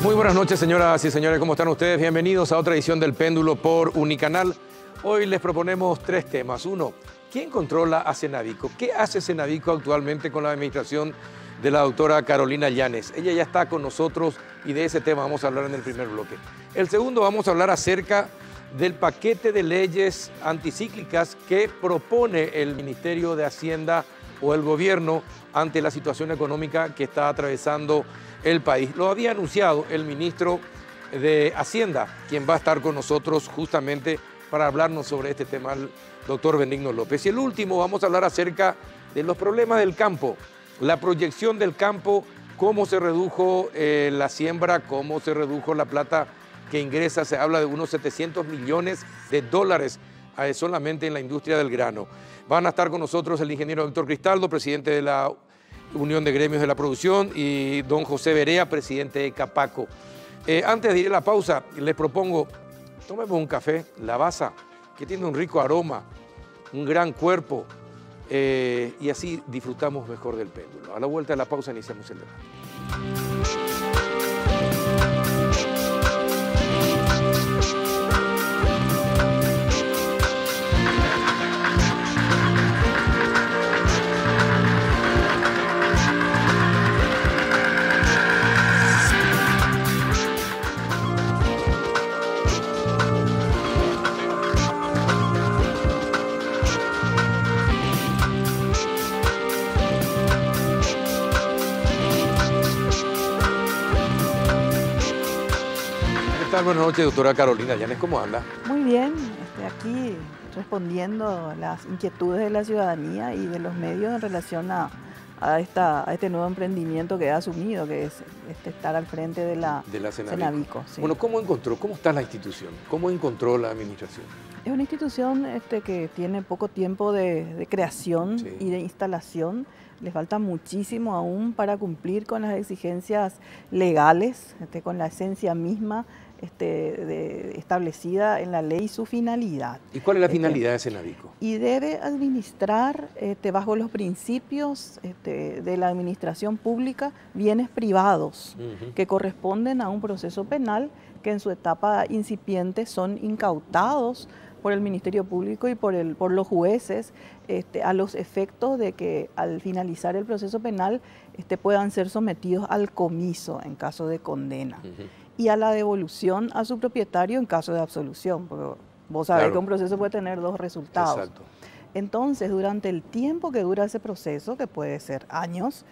Muy buenas noches, señoras y señores, ¿cómo están ustedes? Bienvenidos a otra edición del Péndulo por Unicanal. Hoy les proponemos tres temas. Uno, ¿quién controla a Cenavico? ¿Qué hace Cenavico actualmente con la administración de la doctora Carolina Llanes? Ella ya está con nosotros y de ese tema vamos a hablar en el primer bloque. El segundo, vamos a hablar acerca del paquete de leyes anticíclicas que propone el Ministerio de Hacienda o el gobierno ante la situación económica que está atravesando el país. Lo había anunciado el ministro de Hacienda, quien va a estar con nosotros justamente para hablarnos sobre este tema, el doctor Benigno López. Y el último, vamos a hablar acerca de los problemas del campo, la proyección del campo, cómo se redujo la siembra, cómo se redujo la plata que ingresa. Se habla de unos 700 millones de dólares solamente en la industria del grano. Van a estar con nosotros el ingeniero Héctor Cristaldo, presidente de la Unión de Gremios de la Producción, y don José Berea, presidente de Capaco. Antes de ir a la pausa, les propongo, tomemos un café, Lavazza, que tiene un rico aroma, un gran cuerpo, y así disfrutamos mejor del péndulo. A la vuelta de la pausa iniciamos el debate. Buenas noches, doctora Carolina Llanes, ¿cómo anda? Muy bien, aquí respondiendo a las inquietudes de la ciudadanía y de los medios en relación a este nuevo emprendimiento que ha asumido, que es estar al frente de la Cenavico. Sí. Bueno, ¿cómo está la institución? ¿Cómo encontró la administración? Es una institución que tiene poco tiempo de creación y de instalación. Le falta muchísimo aún para cumplir con las exigencias legales, con la esencia misma establecida en la ley y su finalidad. ¿Y cuál es la finalidad de Cenavico? Y debe administrar bajo los principios de la administración pública bienes privados que corresponden a un proceso penal que en su etapa incipiente son incautados por el Ministerio Público y por los jueces a los efectos de que al finalizar el proceso penal puedan ser sometidos al comiso en caso de condena y a la devolución a su propietario en caso de absolución, porque vos sabés que un proceso puede tener dos resultados. Exacto. Entonces, durante el tiempo que dura ese proceso, que puede ser años,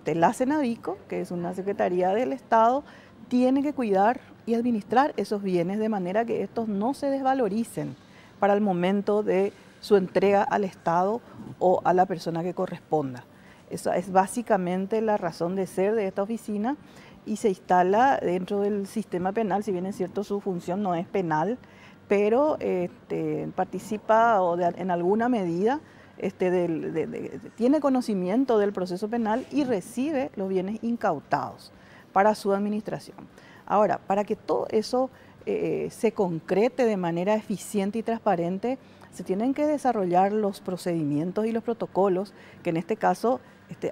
la Cenavico, que es una Secretaría del Estado, tiene que cuidar y administrar esos bienes de manera que estos no se desvaloricen para el momento de su entrega al Estado o a la persona que corresponda. Esa es básicamente la razón de ser de esta oficina y se instala dentro del sistema penal, si bien es cierto su función no es penal, pero participa en alguna medida, tiene conocimiento del proceso penal y recibe los bienes incautados para su administración. Ahora, para que todo eso se concrete de manera eficiente y transparente, se tienen que desarrollar los procedimientos y los protocolos, que en este caso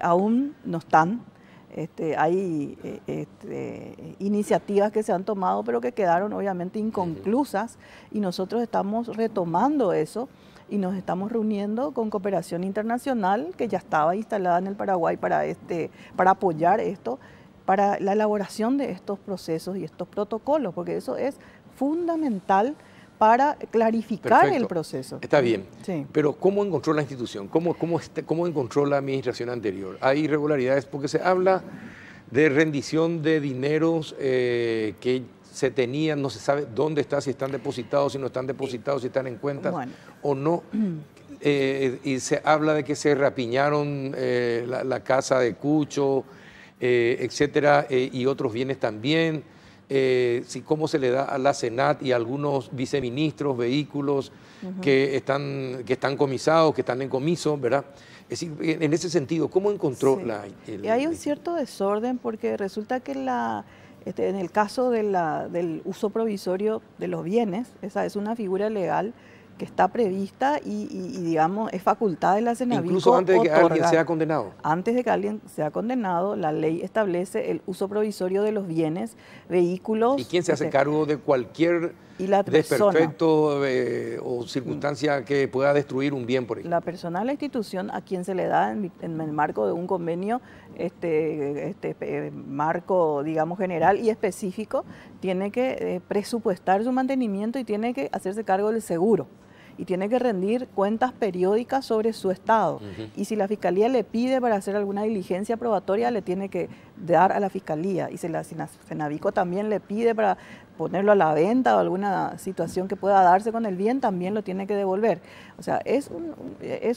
aún no están. Hay iniciativas que se han tomado, pero que quedaron obviamente inconclusas, y nosotros estamos retomando eso y nos estamos reuniendo con Cooperación Internacional, que ya estaba instalada en el Paraguay para apoyar esto, para la elaboración de estos procesos y estos protocolos, porque eso es fundamental para clarificar el proceso. Está bien, sí. Pero ¿cómo encontró la institución? ¿Cómo encontró la administración anterior? ¿Hay irregularidades? Porque se habla de rendición de dineros que se tenían, no se sabe dónde está, si están depositados, si no están depositados, si están en cuentas o no. Y se habla de que se rapiñaron la casa de Cucho, etcétera, y otros bienes también. Cómo se le da a la Senat y a algunos viceministros vehículos que están comisados, que están en comiso, ¿verdad? Es decir, en ese sentido, ¿cómo encontró Hay un cierto desorden porque resulta que en el caso del uso provisorio de los bienes, esa es una figura legal que está prevista y, digamos, es facultad de la Cenavico. Incluso antes de que alguien sea condenado. Antes de que alguien sea condenado, la ley establece el uso provisorio de los bienes, vehículos. ¿Y quién se hace cargo de cualquier desperfecto o circunstancia que pueda destruir un bien, por ejemplo? La persona, la institución a quien se le da en el marco de un convenio, marco, digamos, general y específico, tiene que presupuestar su mantenimiento y tiene que hacerse cargo del seguro. Y tiene que rendir cuentas periódicas sobre su estado. Y si la Fiscalía le pide para hacer alguna diligencia probatoria, le tiene que dar a la Fiscalía. Y si la Cenavico también le pide para ponerlo a la venta o alguna situación que pueda darse con el bien, también lo tiene que devolver. O sea, es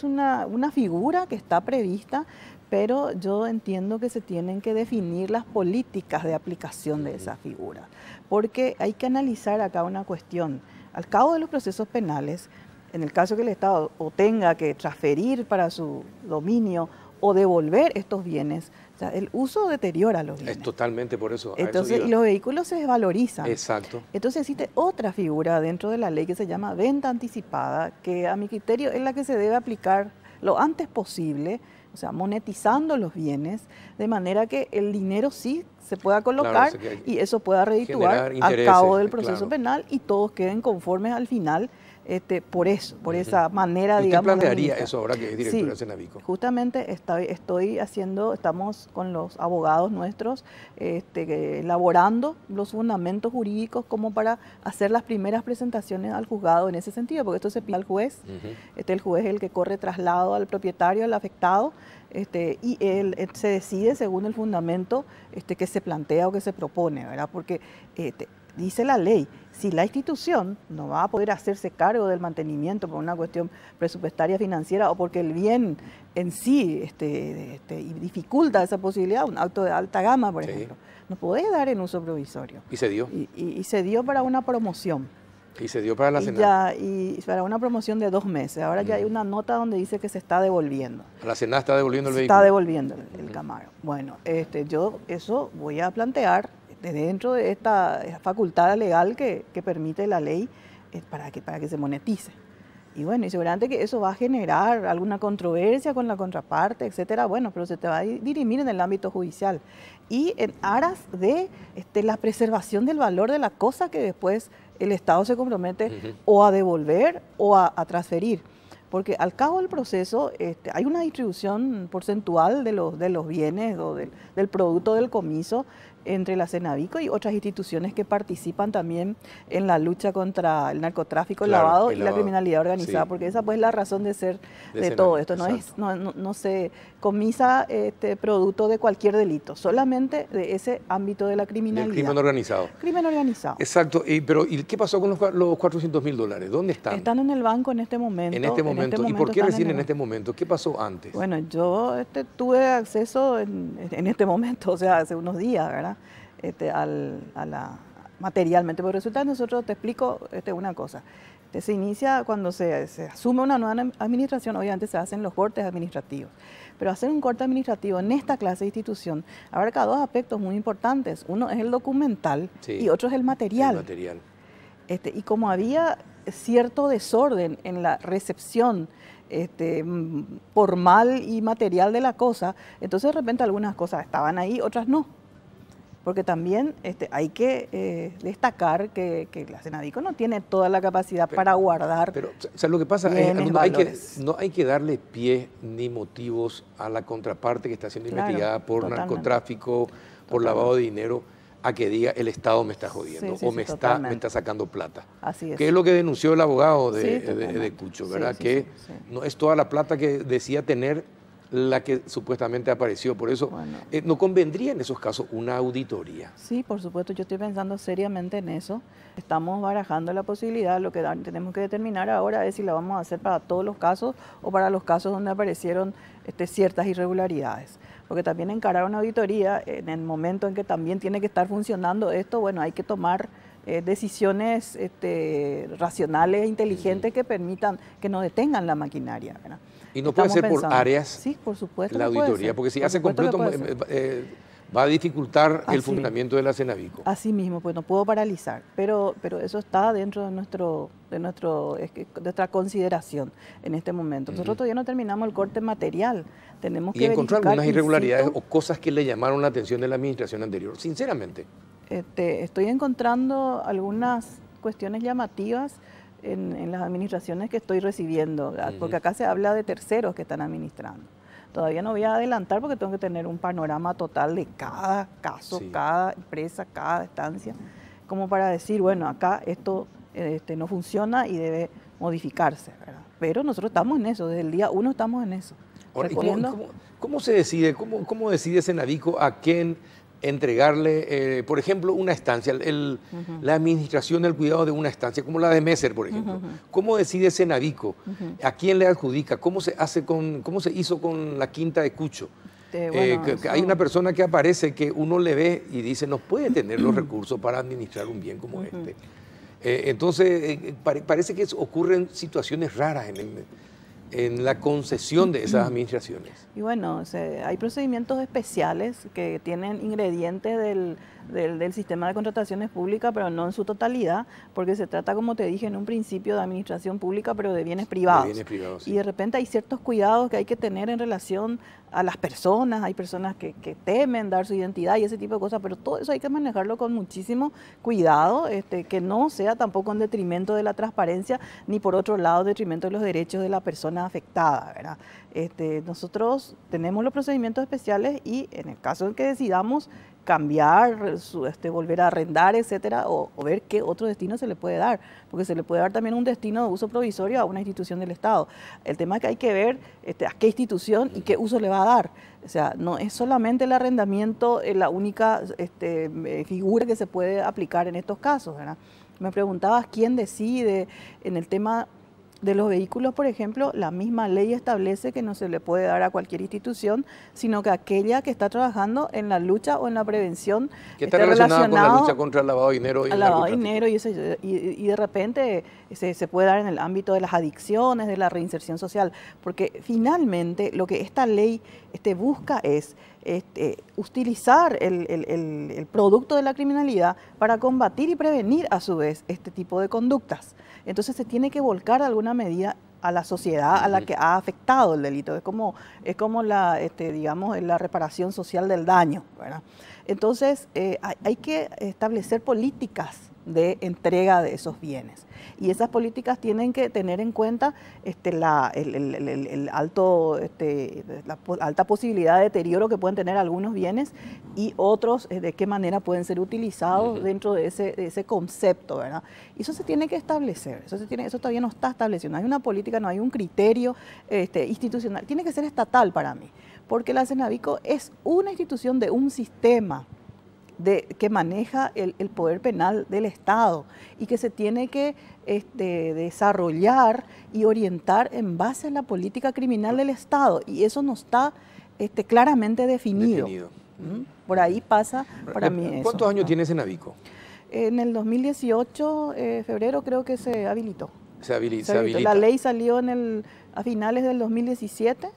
una figura que está prevista, pero yo entiendo que se tienen que definir las políticas de aplicación de esa figura. Porque hay que analizar acá una cuestión. Al cabo de los procesos penales, en el caso que el Estado o tenga que transferir para su dominio o devolver estos bienes, o sea, el uso deteriora los bienes. Es totalmente por eso. Entonces, y los vehículos se desvalorizan. Exacto. Entonces existe otra figura dentro de la ley que se llama venta anticipada, que a mi criterio es la que se debe aplicar lo antes posible, o sea, monetizando los bienes, de manera que el dinero sí se pueda colocar, claro, y eso pueda redituar al cabo del proceso penal y todos queden conformes al final. Por eso, por esa manera, digamos. ¿Usted plantearía eso ahora que es directora de Cenavico? Justamente estamos con los abogados nuestros elaborando los fundamentos jurídicos como para hacer las primeras presentaciones al juzgado en ese sentido, porque esto se pide al juez, el juez es el que corre traslado al propietario, al afectado, y él se decide según el fundamento que se plantea o que se propone, ¿verdad? Porque dice la ley, si la institución no va a poder hacerse cargo del mantenimiento por una cuestión presupuestaria financiera o porque el bien en sí dificulta esa posibilidad, un auto de alta gama, por ejemplo, no puede dar en uso provisorio. ¿Y se dio? Y se dio para una promoción. ¿Y se dio para la Senada? Y para una promoción de 2 meses. Ahora ya hay una nota donde dice que se está devolviendo. ¿La Senada está devolviendo el vehículo? Se está devolviendo el Camaro. Bueno, yo eso voy a plantear dentro de esta facultad legal que permite la ley para que se monetice. Y bueno, y seguramente que eso va a generar alguna controversia con la contraparte, etcétera. Bueno, pero se te va a dirimir en el ámbito judicial. Y en aras de la preservación del valor de la cosa que después el Estado se compromete o a devolver o a transferir. Porque al cabo del proceso hay una distribución porcentual de los bienes o del producto del comiso entre la Cenavico y otras instituciones que participan también en la lucha contra el narcotráfico, el lavado y la criminalidad organizada, porque esa pues es la razón de ser de todo esto. No se comisa producto de cualquier delito, solamente de ese ámbito de la criminalidad. Del crimen organizado. Crimen organizado. Exacto. Pero ¿y qué pasó con los $400.000? ¿Dónde están? Están en el banco en este momento. En este momento. ¿Y por qué recién en este momento? ¿Qué pasó antes? Bueno, yo tuve acceso en este momento, o sea, hace unos días, ¿verdad? Materialmente, pero resulta que nosotros, te explico una cosa, se inicia cuando se asume una nueva administración, obviamente se hacen los cortes administrativos, pero hacer un corte administrativo en esta clase de institución abarca 2 aspectos muy importantes, uno es el documental y otro es el material. Y como había cierto desorden en la recepción formal y material de la cosa, entonces de repente algunas cosas estaban ahí, otras no. Porque también hay que destacar que la Cenavico no tiene toda la capacidad para guardar. Pero o sea, lo que pasa es que no hay que darle pie ni motivos a la contraparte que está siendo investigada por narcotráfico, por lavado de dinero, a que diga el Estado me está jodiendo me está sacando plata. Así es. Que es lo que denunció el abogado de Cucho, ¿verdad? No es toda la plata que decía tener la que supuestamente apareció. Por eso, ¿no convendría en esos casos una auditoría? Sí, por supuesto, yo estoy pensando seriamente en eso. Estamos barajando la posibilidad, lo que tenemos que determinar ahora es si la vamos a hacer para todos los casos o para los casos donde aparecieron ciertas irregularidades. Porque también encarar una auditoría en el momento en que también tiene que estar funcionando esto, bueno, hay que tomar decisiones racionales e inteligentes que permitan, que no detengan la maquinaria, ¿verdad? ¿Y no puede ser por áreas? Sí, por supuesto. La auditoría, porque si hace completo, va a dificultar el Así. funcionamiento de la Cenavico. Así mismo, pues no puedo paralizar, pero eso está dentro de nuestra consideración en este momento. Nosotros todavía no terminamos el corte material, tenemos que ¿Y encontró verificar algunas in irregularidades situ. o cosas que le llamaron la atención de la administración anterior? Sinceramente. Estoy encontrando algunas cuestiones llamativas en las administraciones que estoy recibiendo, porque acá se habla de terceros que están administrando. Todavía no voy a adelantar porque tengo que tener un panorama total de cada caso, Sí. cada empresa, cada estancia, como para decir, bueno, acá esto no funciona y debe modificarse, ¿verdad? Pero nosotros estamos en eso, desde el día 1 estamos en eso. Ahora, ¿y Recogiendo- cómo se decide, cómo decide Cenavico a quién entregarle, por ejemplo, una estancia, la administración del cuidado de una estancia, como la de Messer, por ejemplo? ¿Cómo decide Cenavico? ¿A quién le adjudica? ¿Cómo se hizo con la Quinta de Cucho? Bueno, Que hay una persona que aparece que uno le ve y dice, no puede tener los recursos para administrar un bien como este. Entonces, parece que ocurren situaciones raras en la concesión de esas administraciones. Y bueno, hay procedimientos especiales que tienen ingredientes del sistema de contrataciones públicas, pero no en su totalidad, porque se trata, como te dije en un principio, de administración pública, pero de bienes privados. De bienes privados, sí. Y de repente hay ciertos cuidados que hay que tener en relación a las personas, hay personas que temen dar su identidad y ese tipo de cosas, pero todo eso hay que manejarlo con muchísimo cuidado, que no sea tampoco en detrimento de la transparencia, ni por otro lado en detrimento de los derechos de la persona afectada, ¿verdad? Nosotros tenemos los procedimientos especiales y en el caso en que decidamos cambiar, volver a arrendar, etcétera, o ver qué otro destino se le puede dar, porque se le puede dar también un destino de uso provisorio a una institución del Estado. El tema es que hay que ver a qué institución y qué uso le va a dar. O sea, no es solamente el arrendamiento la única figura que se puede aplicar en estos casos, ¿verdad? Me preguntabas quién decide en el tema de los vehículos, por ejemplo, la misma ley establece que no se le puede dar a cualquier institución, sino que aquella que está trabajando en la lucha o en la prevención Que está relacionada con la lucha contra el lavado de dinero y el al lavado de narcotráfico. dinero y de repente se puede dar en el ámbito de las adicciones, de la reinserción social, porque finalmente lo que esta ley busca es utilizar el producto de la criminalidad para combatir y prevenir a su vez este tipo de conductas. Entonces se tiene que volcar de alguna medida a la sociedad a la que ha afectado el delito. Es como digamos, la reparación social del daño, ¿verdad? Entonces hay que establecer políticas de entrega de esos bienes. Y esas políticas tienen que tener en cuenta la alta posibilidad de deterioro que pueden tener algunos bienes y otros de qué manera pueden ser utilizados dentro de ese concepto, ¿verdad? Y eso se tiene que establecer, eso todavía no está establecido, no hay una política, no hay un criterio institucional, tiene que ser estatal para mí, porque la Cenavico es una institución de un sistema que maneja el poder penal del Estado y que se tiene que desarrollar y orientar en base a la política criminal del Estado, y eso no está claramente definido. Por ahí pasa para mí eso. ¿Cuántos años tiene Cenavico? En el 2018, febrero, creo que se habilitó. Se habilita. La ley salió a finales del 2017,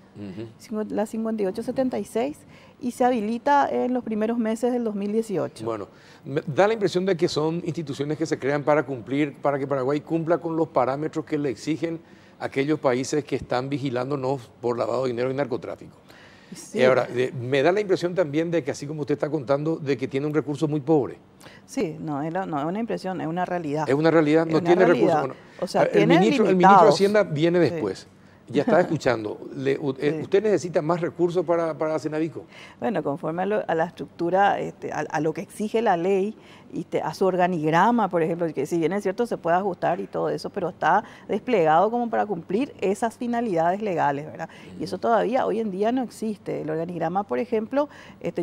la 5876, y se habilita en los primeros meses del 2018. Bueno, me da la impresión de que son instituciones que se crean para que Paraguay cumpla con los parámetros que le exigen aquellos países que están vigilándonos por lavado de dinero y narcotráfico. Sí. Y ahora, me da la impresión también de que, así como usted está contando, de que tiene un recurso muy pobre. Sí, no es una impresión, es una realidad. Es una realidad, no tiene recursos. Bueno, o sea, el ministro de Hacienda viene después. Sí. Ya está escuchando. ¿Usted necesita más recursos para Cenavico? Bueno, conforme a la estructura, a lo que exige la ley, a su organigrama, por ejemplo, que si bien es cierto se puede ajustar y todo eso, pero está desplegado como para cumplir esas finalidades legales, ¿verdad? Y eso todavía hoy en día no existe. El organigrama, por ejemplo,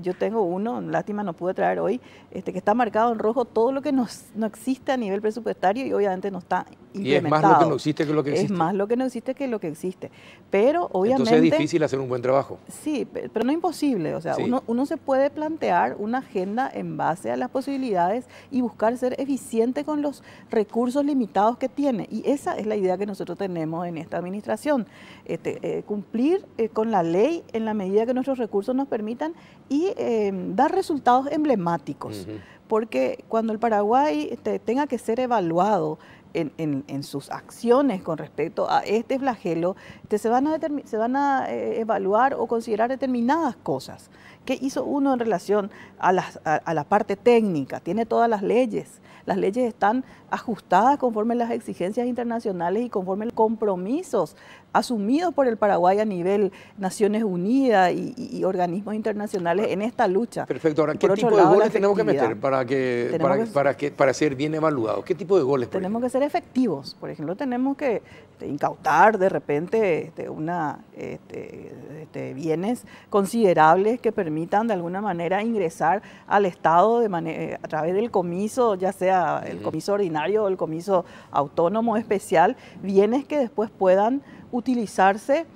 yo tengo uno, lástima no pude traer hoy, que está marcado en rojo todo lo que no existe a nivel presupuestario y obviamente no está implementado. Y es más lo que no existe que lo que existe. Es más lo que no existe que lo que existe. existe. Pero obviamente... Entonces es difícil hacer un buen trabajo. Sí, pero no imposible. O sea, Sí. uno se puede plantear una agenda en base a las posibilidades y buscar ser eficiente con los recursos limitados que tiene. Y esa es la idea que nosotros tenemos en esta administración. Cumplir con la ley en la medida que nuestros recursos nos permitan y dar resultados emblemáticos. Porque cuando el Paraguay tenga que ser evaluado en sus acciones con respecto a este flagelo, se van a evaluar o considerar determinadas cosas. ¿Qué hizo uno en relación a la parte técnica? Tiene todas las leyes. Las leyes están ajustadas conforme las exigencias internacionales y conforme los compromisos asumidos por el Paraguay a nivel Naciones Unidas y organismos internacionales en esta lucha. Perfecto. Ahora, ¿qué tipo de goles tenemos que meter para ser bien evaluados? ¿Qué tipo de goles? Tenemos que ser efectivos. Por ejemplo, tenemos que incautar de repente bienes considerables que permitan de alguna manera ingresar al Estado a través del comiso, ya sea el comiso ordinario o el comiso autónomo especial, bienes que después puedan utilizarse,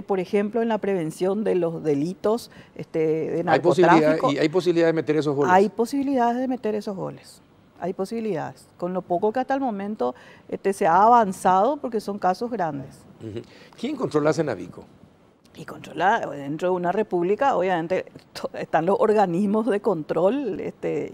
por ejemplo, en la prevención de los delitos de narcotráfico. ¿Hay posibilidad de meter esos goles? Hay posibilidades de meter esos goles. Hay posibilidades, con lo poco que hasta el momento se ha avanzado, porque son casos grandes. ¿Quién controla Cenavico? Y controla, dentro de una república, obviamente, están los organismos de control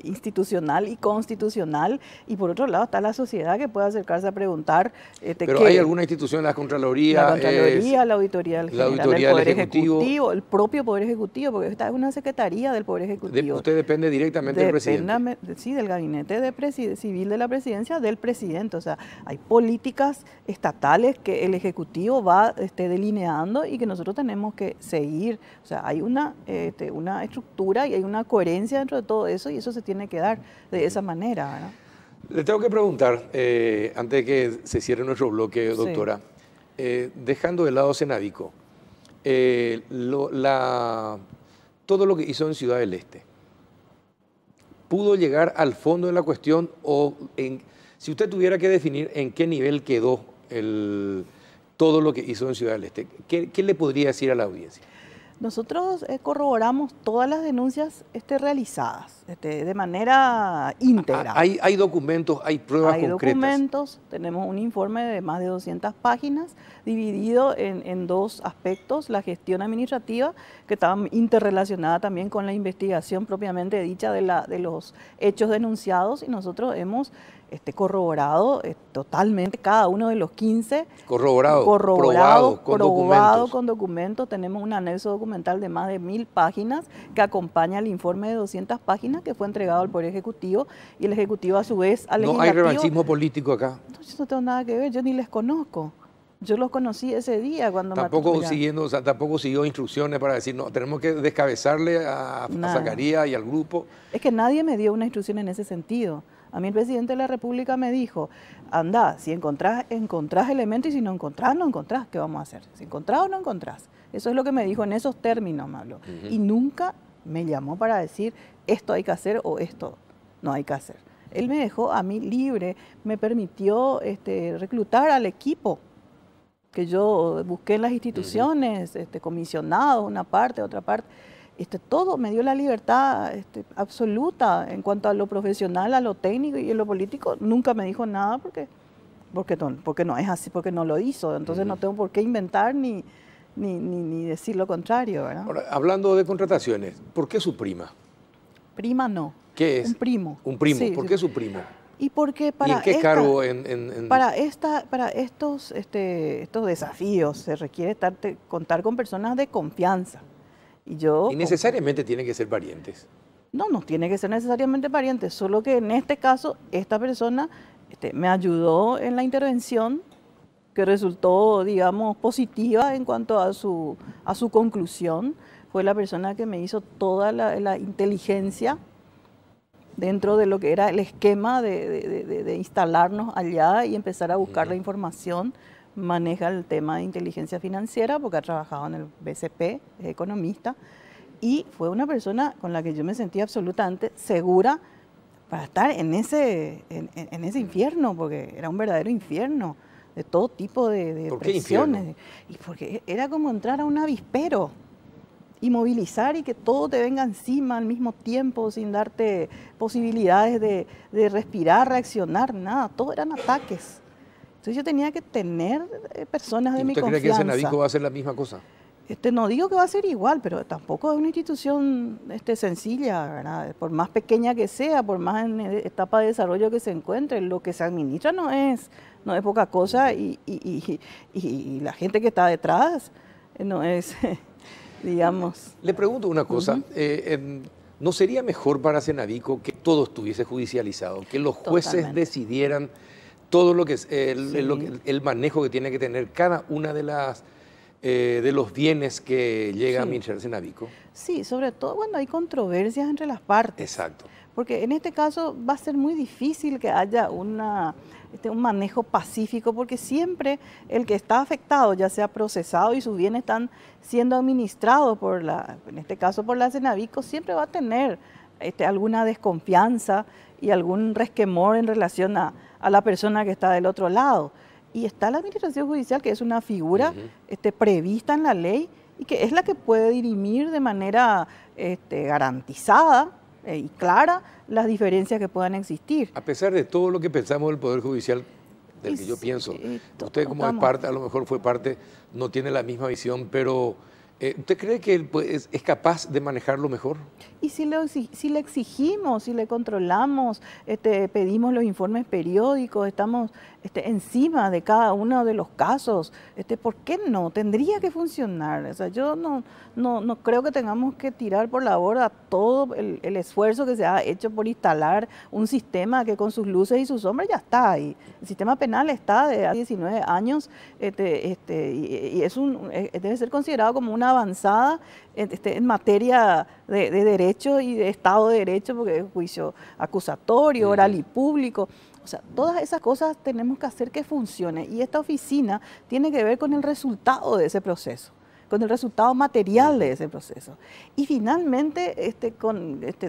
institucional y constitucional, y por otro lado está la sociedad que puede acercarse a preguntar. ¿Pero hay alguna institución, la Contraloría? La Contraloría, la Auditoría del General, el Poder Ejecutivo, el propio Poder Ejecutivo, porque esta es una secretaría del Poder Ejecutivo. ¿Usted depende directamente del presidente? Sí, del gabinete civil de la presidencia del presidente. O sea, hay políticas estatales que el Ejecutivo va delineando y que nosotros tenemos que seguir. O sea, hay una estructura y hay una coherencia dentro de todo eso, y eso se tiene que dar de esa manera, ¿verdad? Le tengo que preguntar, antes de que se cierre nuestro bloque, doctora, dejando de lado Cenavico, todo lo que hizo en Ciudad del Este, ¿pudo llegar al fondo de la cuestión? O si usted tuviera que definir en qué nivel quedó todo lo que hizo en Ciudad del Este, ¿qué le podría decir a la audiencia? Nosotros corroboramos todas las denuncias realizadas de manera íntegra. Hay documentos, hay pruebas concretas. Hay documentos, tenemos un informe de más de 200 páginas dividido en dos aspectos: la gestión administrativa, que está interrelacionada también con la investigación propiamente dicha de los hechos denunciados, y nosotros hemos corroborado totalmente cada uno de los 15. Probado Con documentos. Tenemos un anexo documental de más de 1000 páginas que acompaña el informe de 200 páginas que fue entregado al Poder Ejecutivo, y el Ejecutivo a su vez al Legislativo. ¿No hay revanchismo político acá? No, yo no tengo nada que ver, yo ni les conozco. Yo los conocí ese día cuando tampoco siguió instrucciones para decir, no, tenemos que descabezarle a Zacarías y al grupo. Es que nadie me dio una instrucción en ese sentido. A mí el presidente de la República me dijo, anda, si encontrás elementos, y si no encontrás, ¿qué vamos a hacer? Si encontrás o no encontrás. Eso es lo que me dijo en esos términos, Malo. Y nunca me llamó para decir, esto hay que hacer o esto no hay que hacer. Él me dejó a mí libre, me permitió reclutar al equipo que yo busqué en las instituciones, comisionados, una parte, otra parte. Todo me dio la libertad absoluta en cuanto a lo profesional, a lo técnico, y en lo político nunca me dijo nada porque no es así, porque no lo hizo. Entonces no tengo por qué inventar ni decir lo contrario, ¿verdad? Ahora, hablando de contrataciones, ¿por qué su prima? Prima no. ¿Qué es? Un primo. Un primo. Sí, ¿Por qué su primo? Y porque ¿Y en qué cargo? Para estos desafíos se requiere contar con personas de confianza. ¿Y necesariamente tienen que ser parientes? No tiene que ser necesariamente parientes, solo que en este caso esta persona me ayudó en la intervención, que resultó, digamos, positiva en cuanto a su conclusión. Fue la persona que me hizo toda la inteligencia dentro de lo que era el esquema de instalarnos allá y empezar a buscar la información. Maneja el tema de inteligencia financiera porque ha trabajado en el BCP, es economista, y fue una persona con la que yo me sentí absolutamente segura para estar en ese infierno, porque era un verdadero infierno. de todo tipo de ¿Por qué presiones. infierno? Y porque era como entrar a un avispero y movilizar y que todo te venga encima al mismo tiempo sin darte posibilidades de respirar, reaccionar, nada, todo eran ataques. Entonces yo tenía que tener personas de mi ¿Usted cree que el confianza. Senavico va a hacer la misma cosa? No digo que va a ser igual, pero tampoco es una institución sencilla, ¿verdad? Por más pequeña que sea, por más en etapa de desarrollo que se encuentre, lo que se administra no es poca cosa y la gente que está detrás no es, digamos... Le pregunto una cosa, ¿no sería mejor para Senavico que todo estuviese judicializado, que los jueces Totalmente. decidieran todo lo que es el manejo que tiene que tener cada una de las de los bienes que llega a administrar Senavico? Sí, sobre todo cuando hay controversias entre las partes. Exacto. Porque en este caso va a ser muy difícil que haya un manejo pacífico, porque siempre el que está afectado, ya sea procesado y sus bienes están siendo administrados en este caso por la Senavico, siempre va a tener alguna desconfianza y algún resquemor en relación a la persona que está del otro lado. Y está la administración judicial, que es una figura prevista en la ley y que es la que puede dirimir de manera garantizada y clara las diferencias que puedan existir. A pesar de todo lo que pensamos del Poder Judicial, del que yo pienso, usted como es parte, a lo mejor fue parte, no tiene la misma visión, pero ¿usted cree que él es capaz de manejarlo mejor? Y si le exigimos, si le controlamos, pedimos los informes periódicos, estamos encima de cada uno de los casos, ¿por qué no? Tendría que funcionar. O sea, yo no creo que tengamos que tirar por la borda todo el esfuerzo que se ha hecho por instalar un sistema que con sus luces y sus sombras ya está ahí. El sistema penal está de hace 19 años y debe ser considerado como una avanzada en materia de derecho y de Estado de Derecho, porque es juicio acusatorio, oral y público. O sea, todas esas cosas tenemos que hacer que funcione y esta oficina tiene que ver con el resultado de ese proceso, con el resultado material de ese proceso. Y finalmente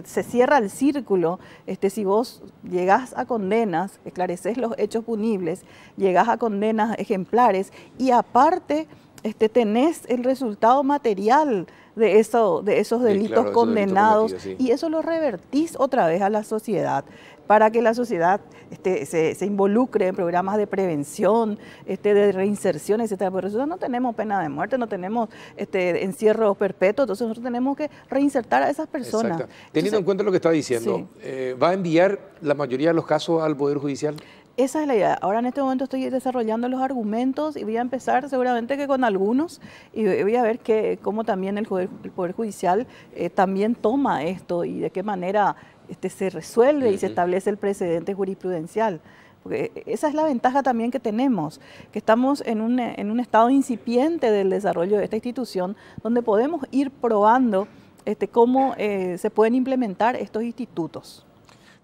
se cierra el círculo, si vos llegás a condenas, esclareces los hechos punibles, llegás a condenas ejemplares y aparte tenés el resultado material de esos delitos condenados y eso lo revertís otra vez a la sociedad para que la sociedad se involucre en programas de prevención, de reinserción, etc. Por eso no tenemos pena de muerte, no tenemos encierro perpetuo, entonces nosotros tenemos que reinsertar a esas personas. Exacto. Teniendo en cuenta lo que está diciendo, ¿va a enviar la mayoría de los casos al Poder Judicial? Esa es la idea. Ahora en este momento estoy desarrollando los argumentos y voy a empezar seguramente que con algunos y voy a ver cómo también el Poder Judicial también toma esto y de qué manera se resuelve y se establece el precedente jurisprudencial. Porque esa es la ventaja también que tenemos, que estamos en un estado incipiente del desarrollo de esta institución donde podemos ir probando cómo se pueden implementar estos institutos.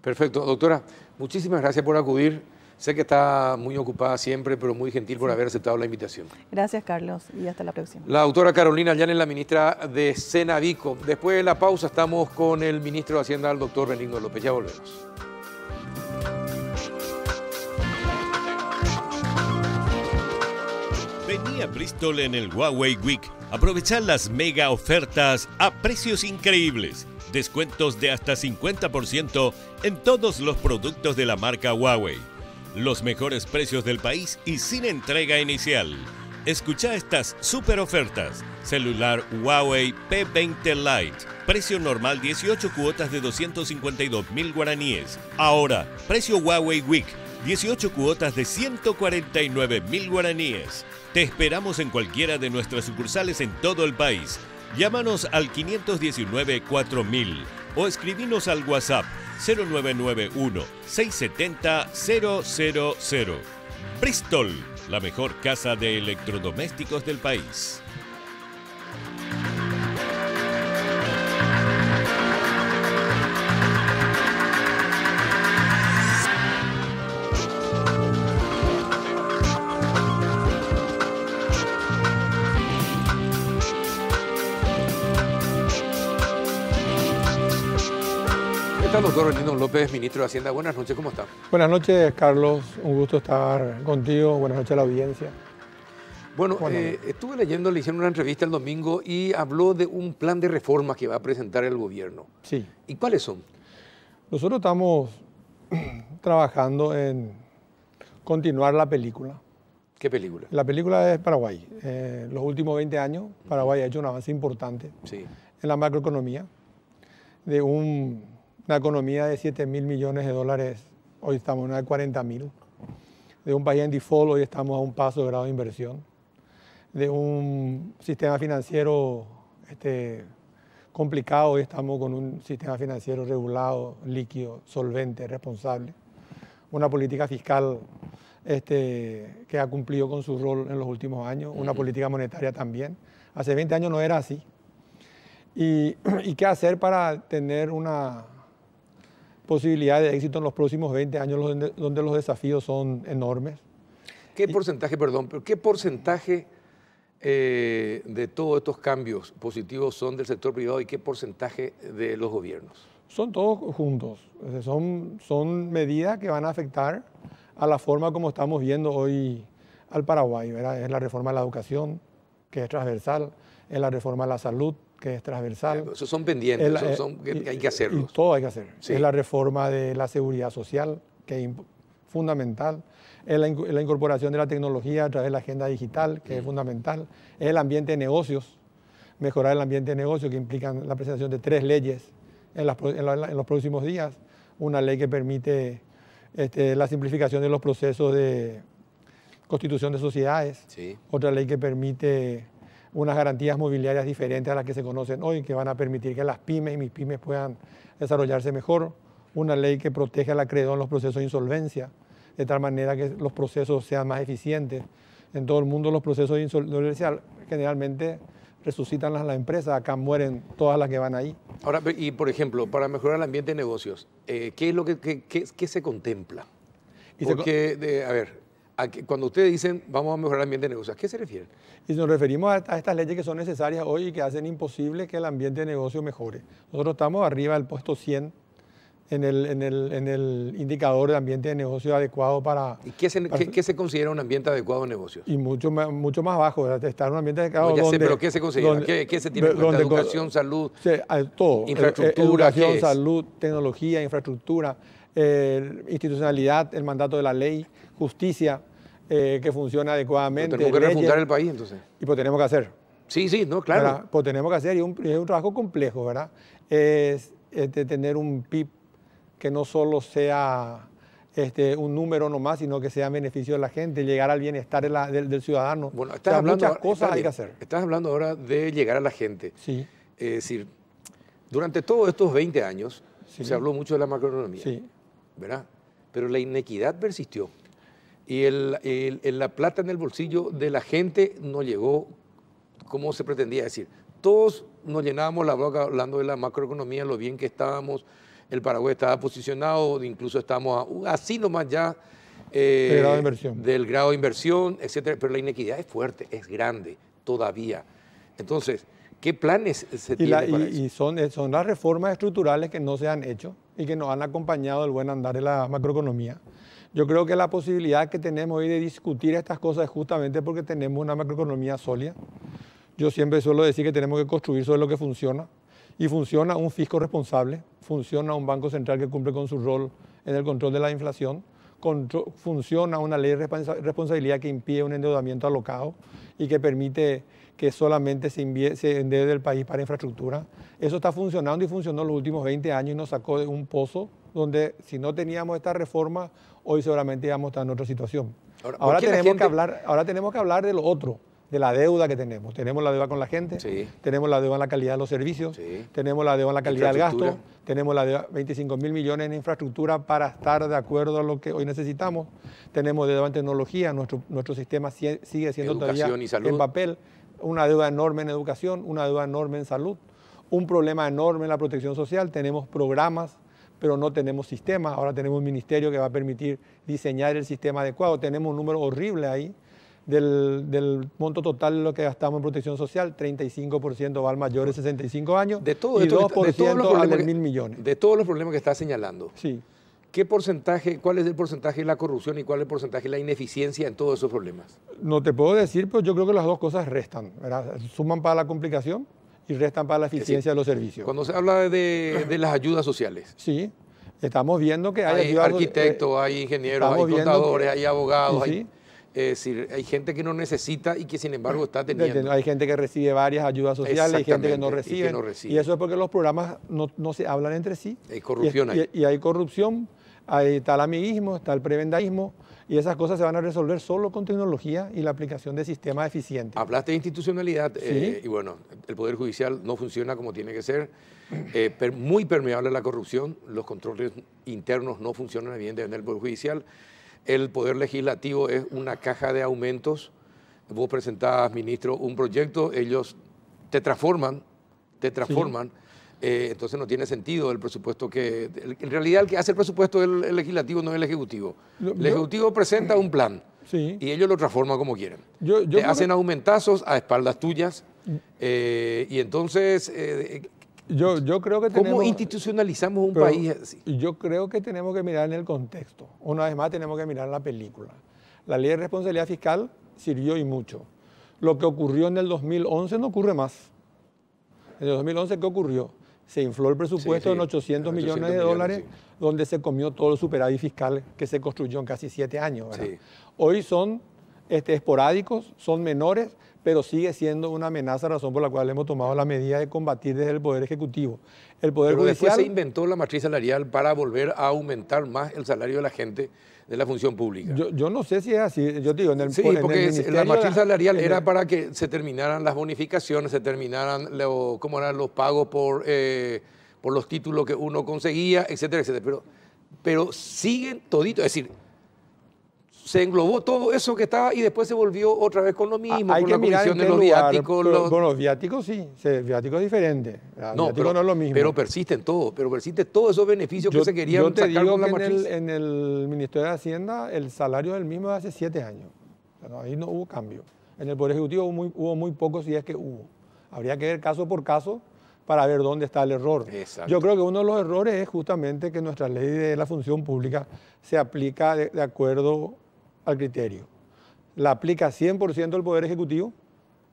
Perfecto. Doctora, muchísimas gracias por acudir. Sé que está muy ocupada siempre, pero muy gentil por haber aceptado la invitación. Gracias, Carlos, y hasta la próxima. La doctora Carolina Llanes, la ministra de Senavico. Después de la pausa estamos con el ministro de Hacienda, el doctor Benigno López. Ya volvemos. Vení a Bristol en el Huawei Week. Aprovechá las mega ofertas a precios increíbles. Descuentos de hasta 50% en todos los productos de la marca Huawei. Los mejores precios del país y sin entrega inicial. Escucha estas super ofertas. Celular Huawei P20 Lite. Precio normal 18 cuotas de 252.000 guaraníes. Ahora, precio Huawei Week. 18 cuotas de 149.000 guaraníes. Te esperamos en cualquiera de nuestras sucursales en todo el país. Llámanos al 519-4000 o escribinos al WhatsApp 0991-670-000. Bristol, la mejor casa de electrodomésticos del país. está el doctor Renino López, ministro de Hacienda? Buenas noches, ¿cómo está? Buenas noches, Carlos. Un gusto estar contigo. Buenas noches a la audiencia. Bueno, estuve leyendo, le hicieron una entrevista el domingo y habló de un plan de reformas que va a presentar el gobierno. Sí. ¿Y cuáles son? Nosotros estamos trabajando en continuar la película. ¿Qué película? La película es Paraguay. Los últimos 20 años, Paraguay ha hecho un avance importante en la macroeconomía. De una economía de 7.000 millones de dólares, hoy estamos en una de 40.000. De un país en default, hoy estamos a un paso de grado de inversión. De un sistema financiero complicado, hoy estamos con un sistema financiero regulado, líquido, solvente, responsable. Una política fiscal que ha cumplido con su rol en los últimos años, una política monetaria también. Hace 20 años no era así. ¿Y qué hacer para tener una posibilidad de éxito en los próximos 20 años, donde los desafíos son enormes? ¿Qué porcentaje de todos estos cambios positivos son del sector privado y qué porcentaje de los gobiernos? Son todos juntos. Son medidas que van a afectar a la forma como estamos viendo hoy al Paraguay, ¿verdad? Es la reforma de la educación, que es transversal, es la reforma de la salud, que es transversal. Esos son pendientes, hay que hacerlos. Y todo hay que hacer. Sí. Es la reforma de la seguridad social, que es fundamental. Es la incorporación de la tecnología a través de la agenda digital, que es fundamental. Es el ambiente de negocios, mejorar el ambiente de negocios, que implican la presentación de 3 leyes en los próximos días. Una ley que permite la simplificación de los procesos de constitución de sociedades. Sí. Otra ley que permite unas garantías mobiliarias diferentes a las que se conocen hoy, que van a permitir que las pymes y mis pymes puedan desarrollarse mejor. Una ley que protege al acreedor en los procesos de insolvencia, de tal manera que los procesos sean más eficientes. En todo el mundo los procesos de insolvencia generalmente resucitan las empresas, acá mueren todas las que van ahí. Ahora, y por ejemplo, para mejorar el ambiente de negocios, ¿qué es lo qué se contempla? Porque, a ver, cuando ustedes dicen vamos a mejorar el ambiente de negocios, ¿a qué se refieren? Y nos referimos a estas leyes que son necesarias hoy y que hacen imposible que el ambiente de negocio mejore. Nosotros estamos arriba del puesto 100 en el indicador de ambiente de negocio adecuado para... ¿Y qué se considera un ambiente adecuado de negocios? Y mucho más bajo, ¿verdad? Estar en un ambiente adecuado no, pero ¿qué se considera? ¿Qué se tiene en cuenta? ¿Educación, salud? Todo. ¿Infraestructura? Educación, salud, tecnología, infraestructura, institucionalidad, el mandato de la ley, justicia, que funciona adecuadamente. Pero tenemos que refundar el país, entonces. Y pues tenemos que hacer. Sí, no, claro. ¿Verdad? Pues tenemos que hacer, y es un trabajo complejo, ¿verdad? Es tener un PIB que no solo sea un número nomás, sino que sea en beneficio de la gente, llegar al bienestar del ciudadano. Bueno, muchas cosas hay que hacer. Estás hablando ahora de llegar a la gente. Sí. Es decir, durante todos estos 20 años se habló mucho de la macroeconomía, ¿verdad? Pero la inequidad persistió. Y la plata en el bolsillo de la gente no llegó como se pretendía. Es decir, todos nos llenábamos la boca hablando de la macroeconomía, lo bien que estábamos. El Paraguay estaba posicionado, incluso estamos así nomás ya del grado de inversión, etcétera. Pero la inequidad es fuerte, es grande todavía. Entonces, ¿qué planes se tienen para eso? Y son las reformas estructurales que no se han hecho y que nos han acompañado el buen andar de la macroeconomía. Yo creo que la posibilidad que tenemos hoy de discutir estas cosas es justamente porque tenemos una macroeconomía sólida. Yo siempre suelo decir que tenemos que construir sobre lo que funciona. Y funciona un fisco responsable, funciona un banco central que cumple con su rol en el control de la inflación, funciona una ley de responsabilidad que impide un endeudamiento alocado y que permite que solamente se endeude el país para infraestructura. Eso está funcionando y funcionó los últimos 20 años y nos sacó de un pozo donde si no teníamos esta reforma, hoy seguramente íbamos a estar en otra situación. Ahora tenemos que hablar de lo otro. De la deuda que tenemos. Tenemos la deuda con la gente, tenemos la deuda en la calidad de los servicios, tenemos la deuda en la calidad del gasto, tenemos la deuda 25.000 millones en infraestructura para estar de acuerdo a lo que hoy necesitamos, tenemos deuda en tecnología, nuestro sistema sigue siendo todavía en papel, una deuda enorme en educación, una deuda enorme en salud, un problema enorme en la protección social, tenemos programas, pero no tenemos sistema, ahora tenemos un ministerio que va a permitir diseñar el sistema adecuado, tenemos un número horrible ahí. del monto total de lo que gastamos en protección social, 35% va al mayor de 65 años De todo y esto 2% al de 1.000 millones. De todos los problemas que está señalando, Sí. ¿qué porcentaje, cuál es el porcentaje de la corrupción y cuál es el porcentaje de la ineficiencia en todos esos problemas? No te puedo decir, pero yo creo que las dos cosas restan, ¿verdad? Suman para la complicación y restan para la eficiencia de los servicios. Cuando se habla de las ayudas sociales, Sí, estamos viendo que hay ayudas, arquitectos, hay ingenieros, hay estamos viendo contadores, que- hay abogados, sí, hay, es decir, hay gente que no necesita y que sin embargo está teniendo. hay gente que recibe varias ayudas sociales, hay gente que no Exactamente, y que recibe. no recibe. Y eso es porque los programas no se hablan entre sí. Hay corrupción ahí. Y hay corrupción, ahí está el amiguismo, está el prebendaísmo, y esas cosas se van a resolver solo con tecnología y la aplicación de sistemas eficientes. Hablaste de institucionalidad Sí. y bueno, el Poder Judicial no funciona como tiene que ser, muy permeable a la corrupción, los controles internos no funcionan bien en el Poder Judicial, el Poder Legislativo es una caja de aumentos, vos presentás, ministro, un proyecto, ellos te transforman, entonces no tiene sentido el presupuesto que... En realidad el que hace el presupuesto es el Legislativo, no es el Ejecutivo. El Ejecutivo presenta un plan. Sí. Y ellos lo transforman como quieren. Yo Te creo hacen que- aumentazos a espaldas tuyas y entonces, yo creo que ¿cómo tenemos... institucionalizamos un pero país así? Yo creo que tenemos que mirar en el contexto. Una vez más tenemos que mirar la película. La ley de responsabilidad fiscal sirvió y mucho. Lo que ocurrió en el 2011 no ocurre más. En el 2011, ¿qué ocurrió? Se infló el presupuesto Sí, en 800 millones de 800 dólares, millones, sí. donde se comió todo el superávit fiscal que se construyó en casi 7 años. ¿verdad? Sí. Hoy son esporádicos, son menores, pero sigue siendo una amenaza, razón por la cual hemos tomado la medida de combatir desde el Poder Ejecutivo. El Poder Pero después Judicial... se inventó la matriz salarial para volver a aumentar más el salario de la gente de la función pública. Yo no sé si es así. Yo te digo, en el, Sí, en el porque la ministerio matriz salarial en el- era para que se terminaran las bonificaciones, se terminaran cómo eran los pagos por los títulos que uno conseguía, etcétera, etcétera. Pero siguen todito, es decir, se englobó todo eso que estaba y después se volvió otra vez con lo mismo, hay con que la mirar en comisión de qué los lugar, viáticos. pero, bueno, los viáticos sí, el viático es diferente. El No, viático no es lo mismo. pero persisten todos, todos esos beneficios que se querían yo te sacar digo con la que matriz. en el Ministerio de Hacienda el salario es el mismo de hace 7 años. O sea, ahí no hubo cambio. En el Poder Ejecutivo hubo muy poco, si es que hubo. Habría que ver caso por caso para ver dónde está el error. Exacto. Yo creo que uno de los errores es justamente que nuestra ley de la función pública se aplica de acuerdo al criterio. La aplica 100% el Poder Ejecutivo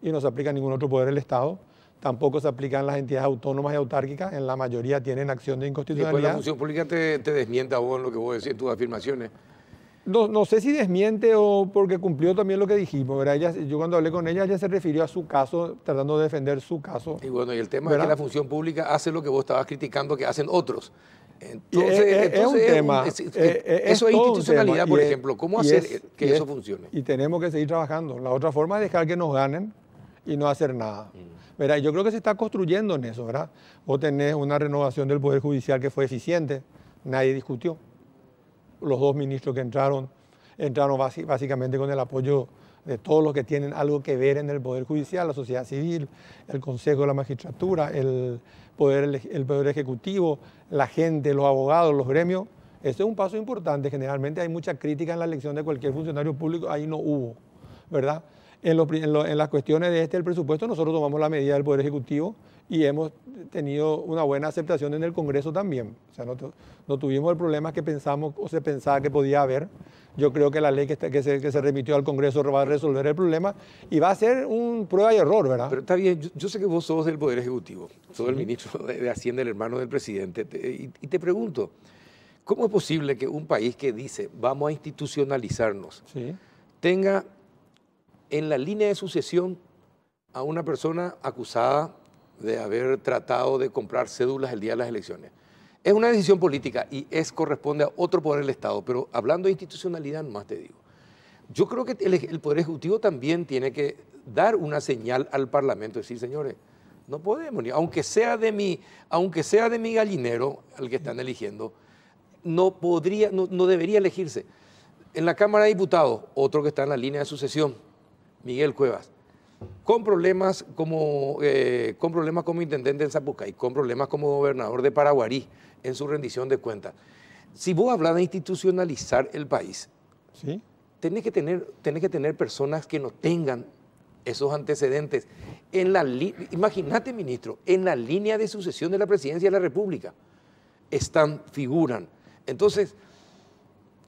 y no se aplica a ningún otro poder del Estado. Tampoco se aplican las entidades autónomas y autárquicas. En la mayoría tienen acción de Después la inconstitucionalidad. función pública te desmienta vos en lo que vos decís, tus afirmaciones. No sé si desmiente o porque cumplió también lo que dijimos, ¿verdad? Yo cuando hablé con ella se refirió a su caso, tratando de defender su caso. Y bueno, y el tema ¿verdad? es que la función pública hace lo que vos estabas criticando que hacen otros. Y es un tema. eso es todo un institucionalidad, tema, por y es- ejemplo. ¿Cómo y hacer es- que y eso es- funcione? Y tenemos que seguir trabajando. La otra forma es dejar que nos ganen y no hacer nada. ¿Verdad? Yo creo que se está construyendo en eso, ¿verdad? Vos tenés una renovación del Poder Judicial que fue eficiente, nadie discutió. Los 2 ministros que entraron básicamente con el apoyo de todos los que tienen algo que ver en el Poder Judicial, la sociedad civil, el Consejo de la Magistratura, el Poder Ejecutivo, la gente, los abogados, los gremios. Eso es un paso importante. Generalmente hay mucha crítica en la elección de cualquier funcionario público, ahí no hubo, ¿verdad? En las cuestiones de el presupuesto, nosotros tomamos la medida del Poder Ejecutivo y hemos tenido una buena aceptación en el Congreso también. O sea, no tuvimos el problema que pensamos o se pensaba que podía haber. Yo creo que la ley que se remitió al Congreso va a resolver el problema y va a ser un prueba y error, ¿verdad? Pero está bien, yo sé que vos sos del Poder Ejecutivo, sos el ministro de Hacienda, el hermano del presidente, y te pregunto, ¿cómo es posible que un país que dice vamos a institucionalizarnos Sí. tenga en la línea de sucesión a una persona acusada de haber tratado de comprar cédulas el día de las elecciones? Es una decisión política y corresponde a otro poder del Estado, pero hablando de institucionalidad, nomás te digo. Yo creo que el Poder Ejecutivo también tiene que dar una señal al Parlamento, decir, señores, no podemos, aunque sea de mi gallinero, al que están eligiendo, no debería elegirse. En la Cámara de Diputados, otro que está en la línea de sucesión, Miguel Cuevas, con problemas como intendente en Zapucay, con problemas como gobernador de Paraguarí en su rendición de cuentas. Si vos hablas de institucionalizar el país, ¿Sí? tenés que tener personas que no tengan esos antecedentes. Imagínate, ministro, en la línea de sucesión de la presidencia de la República figuran. Entonces,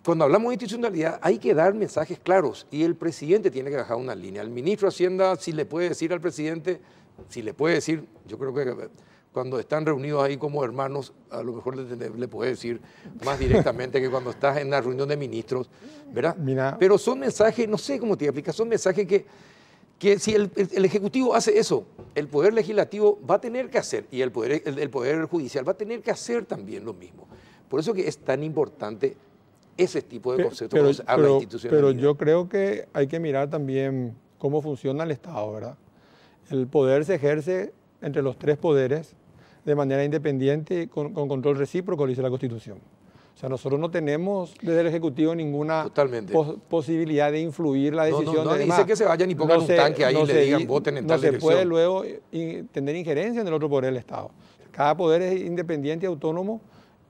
cuando hablamos de institucionalidad, hay que dar mensajes claros y el presidente tiene que bajar una línea. El ministro de Hacienda, si le puede decir al presidente, si le puede decir, yo creo que cuando están reunidos ahí como hermanos, a lo mejor le puede decir más directamente que cuando estás en la reunión de ministros, ¿verdad? Mira, pero son mensajes, no sé cómo te explica, son mensajes que si el Ejecutivo hace eso, el Poder Legislativo va a tener que hacer y el poder Judicial va a tener que hacer también lo mismo. Por eso que es tan importante ese tipo de conceptos cuando se habla de institucionalidad. Pero yo creo que hay que mirar también cómo funciona el Estado, ¿verdad? El poder se ejerce entre los tres poderes de manera independiente con control recíproco, dice la Constitución. O sea, nosotros no tenemos desde el Ejecutivo ninguna posibilidad de influir la decisión. No dice que se vayan y pongan un tanque ahí y le digan voten en tal dirección. No se puede luego tener injerencia en el otro poder del Estado. Cada poder es independiente y autónomo,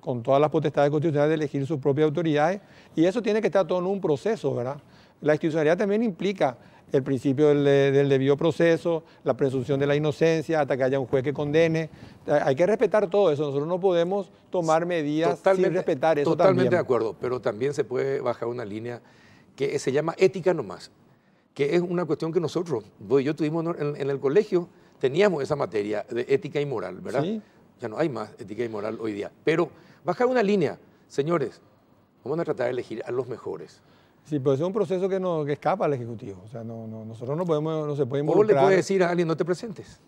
con todas las potestades constitucionales de elegir sus propias autoridades, y eso tiene que estar todo en un proceso, ¿verdad? La institucionalidad también implica el principio del debido proceso, la presunción de la inocencia, hasta que haya un juez que condene. Hay que respetar todo eso, nosotros no podemos tomar medidas sin respetar eso. Totalmente de acuerdo, pero también se puede bajar una línea que se llama ética nomás, que es una cuestión que nosotros, yo tuvimos en el colegio, teníamos esa materia de ética y moral, ¿verdad? Sí. Ya no hay más ética y moral hoy día, pero bajar una línea, señores, vamos a tratar de elegir a los mejores. Sí, pero es un proceso que escapa al Ejecutivo. O sea, nosotros no se puede involucrar. ¿O le puede decir a alguien no te presentes?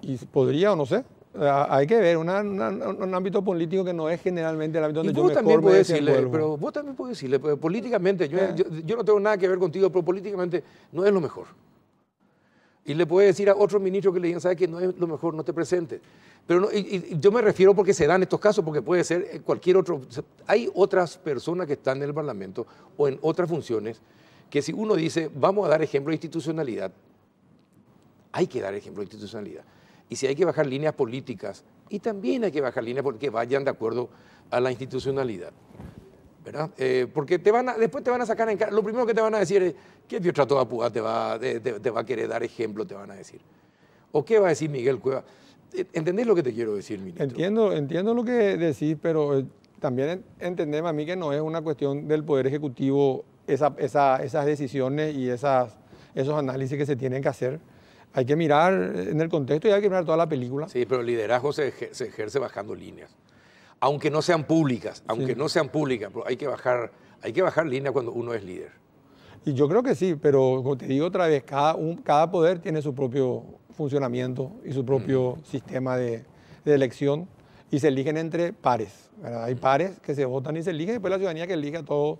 Y podría o no sé. Hay que ver un ámbito político que no es generalmente el ámbito donde yo mejor me desenvuelvo. Pero vos también podés decirle, pero políticamente, yo no tengo nada que ver contigo, pero políticamente no es lo mejor. Y le puede decir a otro ministro que le digan, ¿sabes qué? No es lo mejor, no te presentes. Pero no, y yo me refiero porque se dan estos casos, porque puede ser cualquier otro. Hay otras personas que están en el Parlamento o en otras funciones que si uno dice, vamos a dar ejemplo de institucionalidad, hay que dar ejemplo de institucionalidad. Y si hay que bajar líneas políticas, y también hay que bajar líneas porque vayan de acuerdo a la institucionalidad, ¿verdad? Porque después te van a sacar en cara. Lo primero que te van a decir es, ¿qué Piotra toda Púa te va a querer dar ejemplo? Te van a decir. ¿O qué va a decir Miguel Cueva? ¿Entendés lo que te quiero decir, ministro? Entiendo lo que decís, pero también entendemos a mí que no es una cuestión del Poder Ejecutivo esas decisiones y esos análisis que se tienen que hacer. Hay que mirar en el contexto y hay que mirar toda la película. Sí, pero el liderazgo se ejerce bajando líneas. Aunque no sean públicas, pero hay que bajar líneas cuando uno es líder. Y yo creo que sí, pero como te digo otra vez, cada poder tiene su propio funcionamiento y su propio sistema de elección y se eligen entre pares, ¿verdad? Hay pares que se votan y se eligen y después la ciudadanía que elige a todos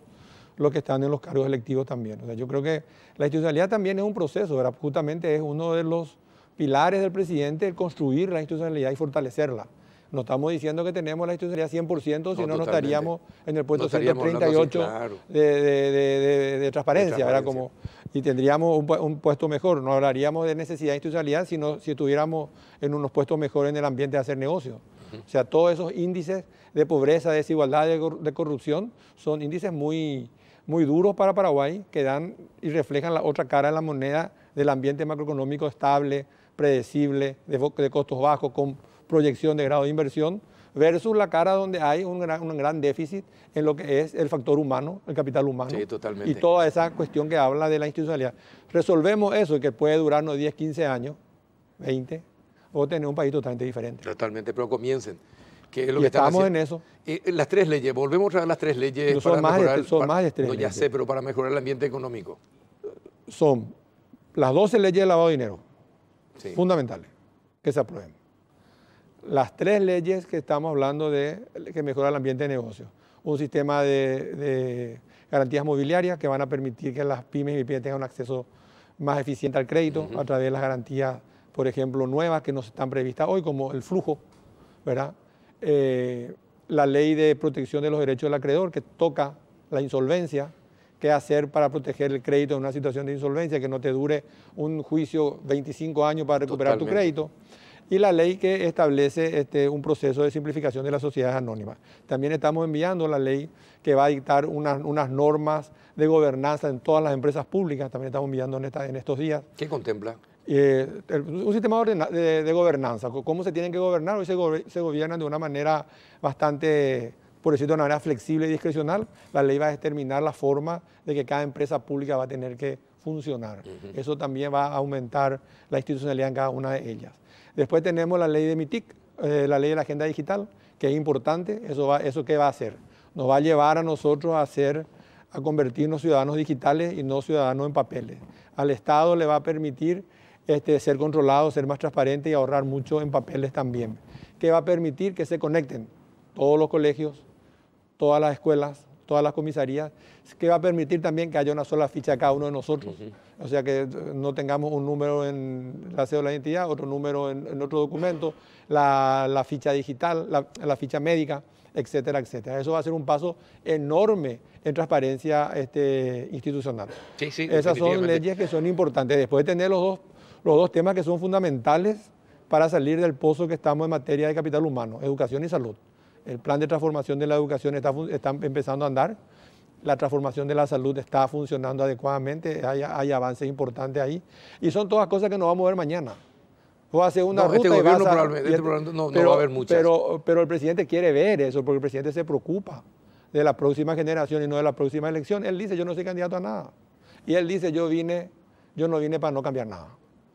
los que están en los cargos electivos también. O sea, yo creo que la institucionalidad también es un proceso, ¿verdad? Justamente es uno de los pilares del presidente el construir la institucionalidad y fortalecerla. No estamos diciendo que tenemos la institucionalidad 100%, si no estaríamos en el puesto 138 claro. de transparencia, ¿verdad? Y tendríamos un puesto mejor. No hablaríamos de necesidad de institucionalidad, sino si estuviéramos en unos puestos mejores en el ambiente de hacer negocios. O sea, todos esos índices de pobreza, de desigualdad, de corrupción, son índices muy duros para Paraguay, que dan y reflejan la otra cara de la moneda del ambiente macroeconómico estable, predecible, de costos bajos, con proyección de grado de inversión, versus la cara donde hay un gran déficit en lo que es el factor humano, el capital humano. Sí, totalmente. Y toda esa cuestión que habla de la institucionalidad. Resolvemos eso y que puede durarnos 10, 15 años, 20, o tener un país totalmente diferente. Totalmente, pero comiencen. Que es lo y que estamos en eso. Las tres leyes, volvemos a ver las tres leyes. No, son más de tres no, ya leyes. sé, pero para mejorar el ambiente económico. Son las 12 leyes de lavado de dinero, fundamentales, que se aprueben. Las tres leyes que estamos hablando que mejoran el ambiente de negocio. Un sistema de garantías mobiliarias que van a permitir que las pymes y pymes tengan un acceso más eficiente al crédito a través de las garantías, por ejemplo, nuevas que no están previstas hoy, como el flujo, ¿verdad? La ley de protección de los derechos del acreedor, que toca la insolvencia, qué hacer para proteger el crédito en una situación de insolvencia, que no te dure un juicio 25 años para recuperar tu crédito. y la ley que establece un proceso de simplificación de las sociedades anónimas. También estamos enviando la ley que va a dictar unas normas de gobernanza en todas las empresas públicas, también estamos enviando en estos días. ¿Qué contempla? Un sistema de gobernanza, cómo se tienen que gobernar. Hoy se gobiernan de una manera bastante, por decirlo de una manera flexible y discrecional. La ley va a determinar la forma de que cada empresa pública va a tener que funcionar. Eso también va a aumentar la institucionalidad en cada una de ellas. Después tenemos la ley de MITIC, la ley de la agenda digital, que es importante. ¿Eso qué va a hacer? Nos va a llevar a nosotros a convertirnos ciudadanos digitales y no ciudadanos en papeles. Al Estado le va a permitir ser controlado, ser más transparente y ahorrar mucho en papeles también. Que va a permitir que se conecten todos los colegios, todas las escuelas, todas las comisarías, que va a permitir también que haya una sola ficha de cada uno de nosotros. O sea, que no tengamos un número en la cédula de identidad, otro número en otro documento, la ficha digital, la ficha médica, etcétera, etcétera. Eso va a ser un paso enorme en transparencia institucional. Sí, esas son leyes que son importantes. Después de tener los dos temas que son fundamentales para salir del pozo que estamos en materia de capital humano, educación y salud. El plan de transformación de la educación está empezando a andar, la transformación de la salud está funcionando adecuadamente, hay avances importantes ahí, y son todas cosas que no vamos a ver mañana. Vos haces una ruta este y vas gobierno no va a haber muchas. Pero el presidente quiere ver eso, porque el presidente se preocupa de la próxima generación y no de la próxima elección. Él dice, yo no soy candidato a nada. Y él dice, yo no vine para no cambiar nada.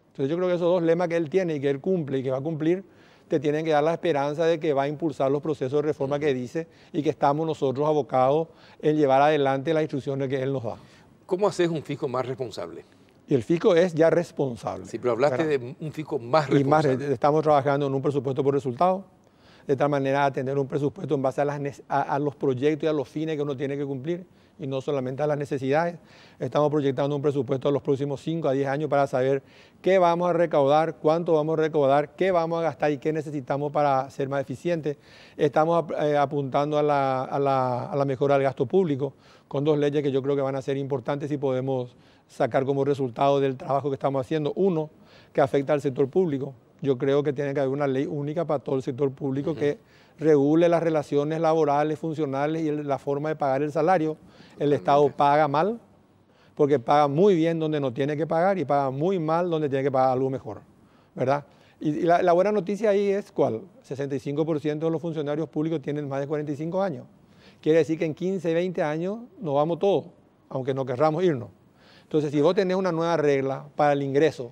Entonces yo creo que esos dos lemas que él tiene y que él cumple y que va a cumplir, te tienen que dar la esperanza de que va a impulsar los procesos de reforma que dice y que estamos nosotros abocados en llevar adelante las instrucciones que él nos da. ¿Cómo haces un fisco más responsable? Y el fisco es ya responsable. Sí, pero hablaste de un fisco más responsable. Estamos trabajando en un presupuesto por resultado, de tal manera a tener un presupuesto en base a los proyectos y a los fines que uno tiene que cumplir y no solamente a las necesidades. Estamos proyectando un presupuesto a los próximos 5 a 10 años para saber qué vamos a recaudar, cuánto vamos a recaudar, qué vamos a gastar y qué necesitamos para ser más eficientes. Estamos apuntando a la mejora del gasto público con dos leyes que yo creo que van a ser importantes y podemos sacar como resultado del trabajo que estamos haciendo. Uno, que afecta al sector público. Yo creo que tiene que haber una ley única para todo el sector público que regule las relaciones laborales, funcionales y la forma de pagar el salario. El Estado paga mal, porque paga muy bien donde no tiene que pagar y paga muy mal donde tiene que pagar algo mejor, ¿verdad? Y la buena noticia ahí es, ¿cuál? 65% de los funcionarios públicos tienen más de 45 años. Quiere decir que en 15, 20 años nos vamos todos, aunque no querramos irnos. Entonces, si vos tenés una nueva regla para el ingreso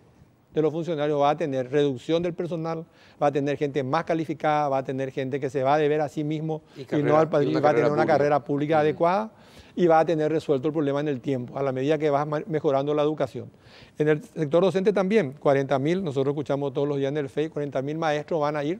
de los funcionarios, va a tener reducción del personal, va a tener gente más calificada, va a tener gente que se va a deber a sí mismo y no al país, va a tener una carrera pública adecuada y va a tener resuelto el problema en el tiempo, a la medida que va mejorando la educación. En el sector docente también, 40.000, nosotros escuchamos todos los días en el FEI, 40.000 maestros van a ir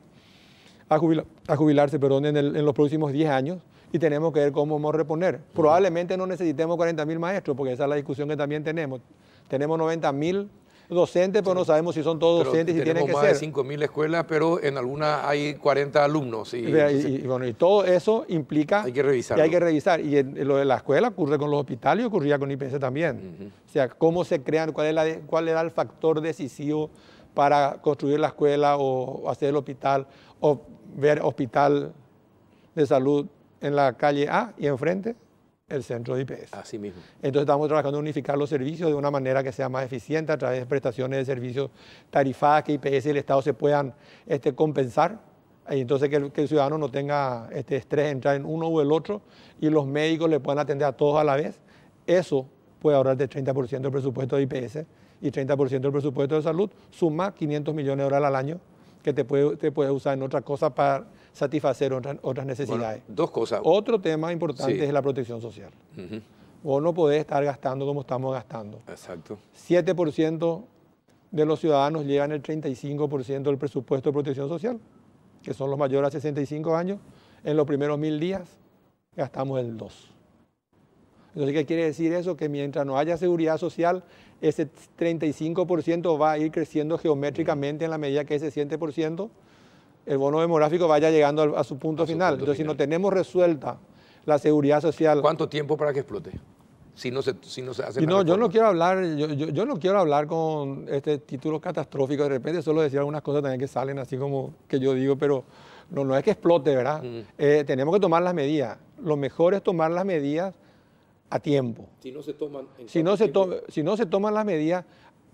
a jubilarse en los próximos 10 años. Y tenemos que ver cómo vamos a reponer. Probablemente no necesitemos 40.000 maestros, porque esa es la discusión que también tenemos. Tenemos 90.000 docentes, pero no sabemos si son todos docentes y tienen que ser. Tenemos más de 5.000 escuelas, pero en algunas hay 40 alumnos. Y todo eso implica hay que revisar. Y hay que revisar. Y lo de la escuela ocurre con los hospitales y ocurría con IPS también. O sea, cómo se crean, cuál era el factor decisivo para construir la escuela o hacer el hospital o ver hospital de salud en la calle A y enfrente el centro de IPS. Así mismo. Entonces estamos trabajando en unificar los servicios de una manera que sea más eficiente a través de prestaciones de servicios tarifadas que IPS y el Estado se puedan compensar. Y entonces que el ciudadano no tenga estrés de entrar en uno o el otro y los médicos le puedan atender a todos a la vez. Eso puede ahorrar del 30% del presupuesto de IPS y 30% del presupuesto de salud, suma 500 millones de dólares al año que te puedes usar en otras cosas para satisfacer otras necesidades. Bueno, dos cosas. Otro tema importante es la protección social. Vos no podés estar gastando como estamos gastando. Exacto. 7% de los ciudadanos llevan el 35% del presupuesto de protección social, que son los mayores a 65 años. En los primeros 1000 días gastamos el 2%. Entonces, ¿qué quiere decir eso? Que mientras no haya seguridad social, ese 35% va a ir creciendo geométricamente en la medida que ese 7%, el bono demográfico vaya llegando a su punto final. Entonces, si no tenemos resuelta la seguridad social... ¿Cuánto tiempo para que explote? si no se hace Y no, yo no quiero hablar, yo no quiero hablar con este título catastrófico. De repente solo decir algunas cosas también que salen así como que yo digo, pero no es que explote, ¿verdad? Tenemos que tomar las medidas. Lo mejor es tomar las medidas a tiempo. Si no se toman, si no se toman las medidas,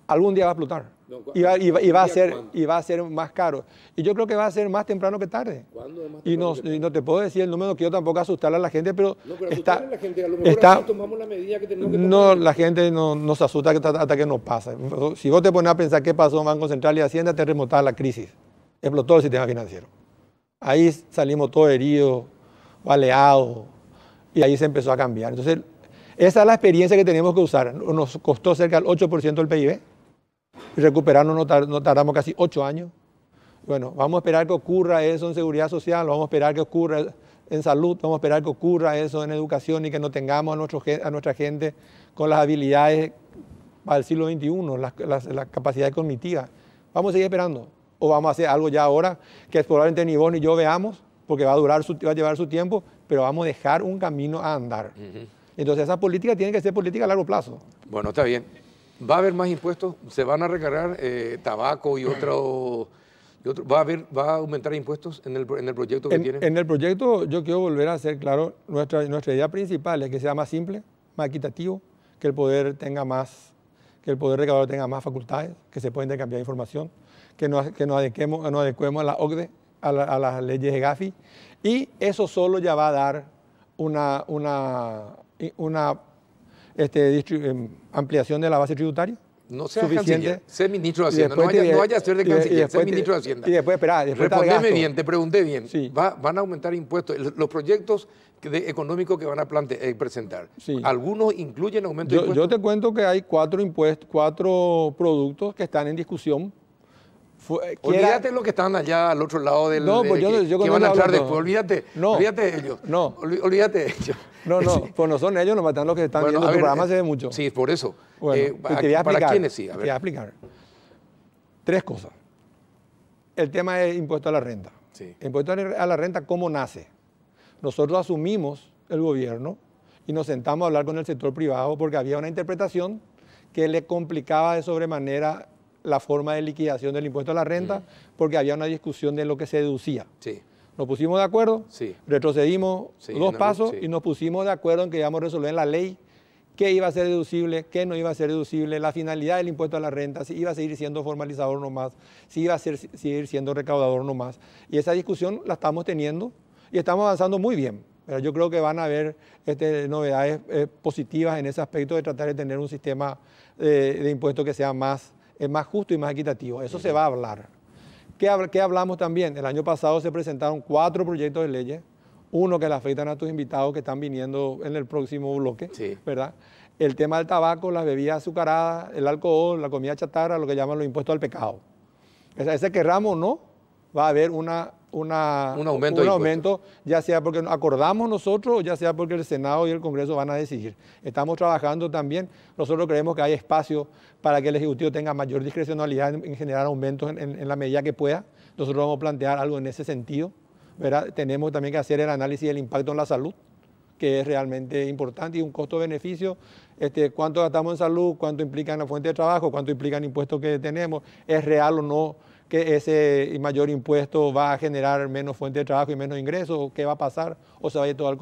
algún día va a explotar. No, y va a ser más caro. Y yo creo que va a ser más temprano que tarde. ¿Cuándo es más Y no te puedo decir el número, no quiero tampoco asustar a la gente, pero asustar a la gente, a lo mejor así tomamos la medida que tenemos que tomar. No, la gente no se asusta hasta que no pasa. Si vos te pones a pensar qué pasó en Banco Central y Hacienda, te remontaba la crisis. Explotó el sistema financiero. Ahí salimos todos heridos, baleados, y ahí se empezó a cambiar. Entonces, esa es la experiencia que tenemos que usar. Nos costó cerca del 8% del PIB. Y recuperarnos no tardamos casi 8 años. Bueno, vamos a esperar que ocurra eso en seguridad social, vamos a esperar que ocurra en salud, vamos a esperar que ocurra eso en educación y que no tengamos a nuestra gente con las habilidades para el siglo XXI, las capacidades cognitivas. Vamos a seguir esperando. O vamos a hacer algo ya ahora que probablemente ni vos ni yo veamos, porque va a llevar su tiempo, pero vamos a dejar un camino a andar. Entonces esa política tiene que ser política a largo plazo. Bueno, está bien. ¿Va a haber más impuestos? ¿Se van a recargar tabaco y otro? ¿Va a aumentar impuestos en el proyecto que tienen? En el proyecto yo quiero volver a hacer claro, nuestra idea principal es que sea más simple, más equitativo, que el poder recaudador tenga más facultades, que se pueda intercambiar información, que nos adecuemos a la OCDE, a las leyes de Gafi, y eso solo ya va a dar una ampliación de la base tributaria. No seas canciller, sé ministro de Hacienda, no vaya a ser de canciller, sé ministro de Hacienda. Y después, respondeme bien, te pregunté bien. Sí. ¿Van a aumentar impuestos? Los proyectos económicos que van a presentar, sí. ¿Algunos incluyen aumento de impuestos? Yo te cuento que hay 4 productos que están en discusión. Olvídate lo que están allá al otro lado del... No, pues que van a entrar después, olvídate de ellos. No. Olvídate de ellos. No, pues no son ellos, nomás están los que están viendo tu programa hace mucho. Sí, por eso. Bueno, te voy a explicar. ¿Para quiénes sí? Te voy a explicar. 3 cosas. El tema es impuesto a la renta. Sí. El impuesto a la renta, ¿cómo nace? Nosotros asumimos el gobierno y nos sentamos a hablar con el sector privado porque había una interpretación que le complicaba de sobremanera la forma de liquidación del impuesto a la renta porque había una discusión de lo que se deducía. Sí. Nos pusimos de acuerdo, retrocedimos 2 pasos y nos pusimos de acuerdo en que íbamos a resolver en la ley qué iba a ser deducible, qué no iba a ser deducible, la finalidad del impuesto a la renta, si iba a seguir siendo formalizador nomás, si iba a seguir siendo recaudador nomás. Y esa discusión la estamos teniendo y estamos avanzando muy bien. Pero yo creo que van a haber novedades positivas en ese aspecto de tratar de tener un sistema de impuestos que sea más justo y más equitativo. Eso se va a hablar. ¿Qué hablamos también? El año pasado se presentaron 4 proyectos de leyes, uno que le afectan a tus invitados que están viniendo en el próximo bloque, ¿verdad? El tema del tabaco, las bebidas azucaradas, el alcohol, la comida chatarra, lo que llaman los impuestos al pecado. Ese querramos o no, va a haber un aumento, ya sea porque acordamos nosotros o ya sea porque el Senado y el Congreso van a decidir. Estamos trabajando también, nosotros creemos que hay espacio para que el Ejecutivo tenga mayor discrecionalidad en generar aumentos en la medida que pueda. Nosotros vamos a plantear algo en ese sentido, ¿verdad? Tenemos también que hacer el análisis del impacto en la salud, que es realmente importante, y un costo-beneficio, cuánto gastamos en salud, cuánto implica en la fuente de trabajo, cuánto implica en impuestos que tenemos, es real o no que ese mayor impuesto va a generar menos fuente de trabajo y menos ingresos, qué va a pasar, o se va a ir todo al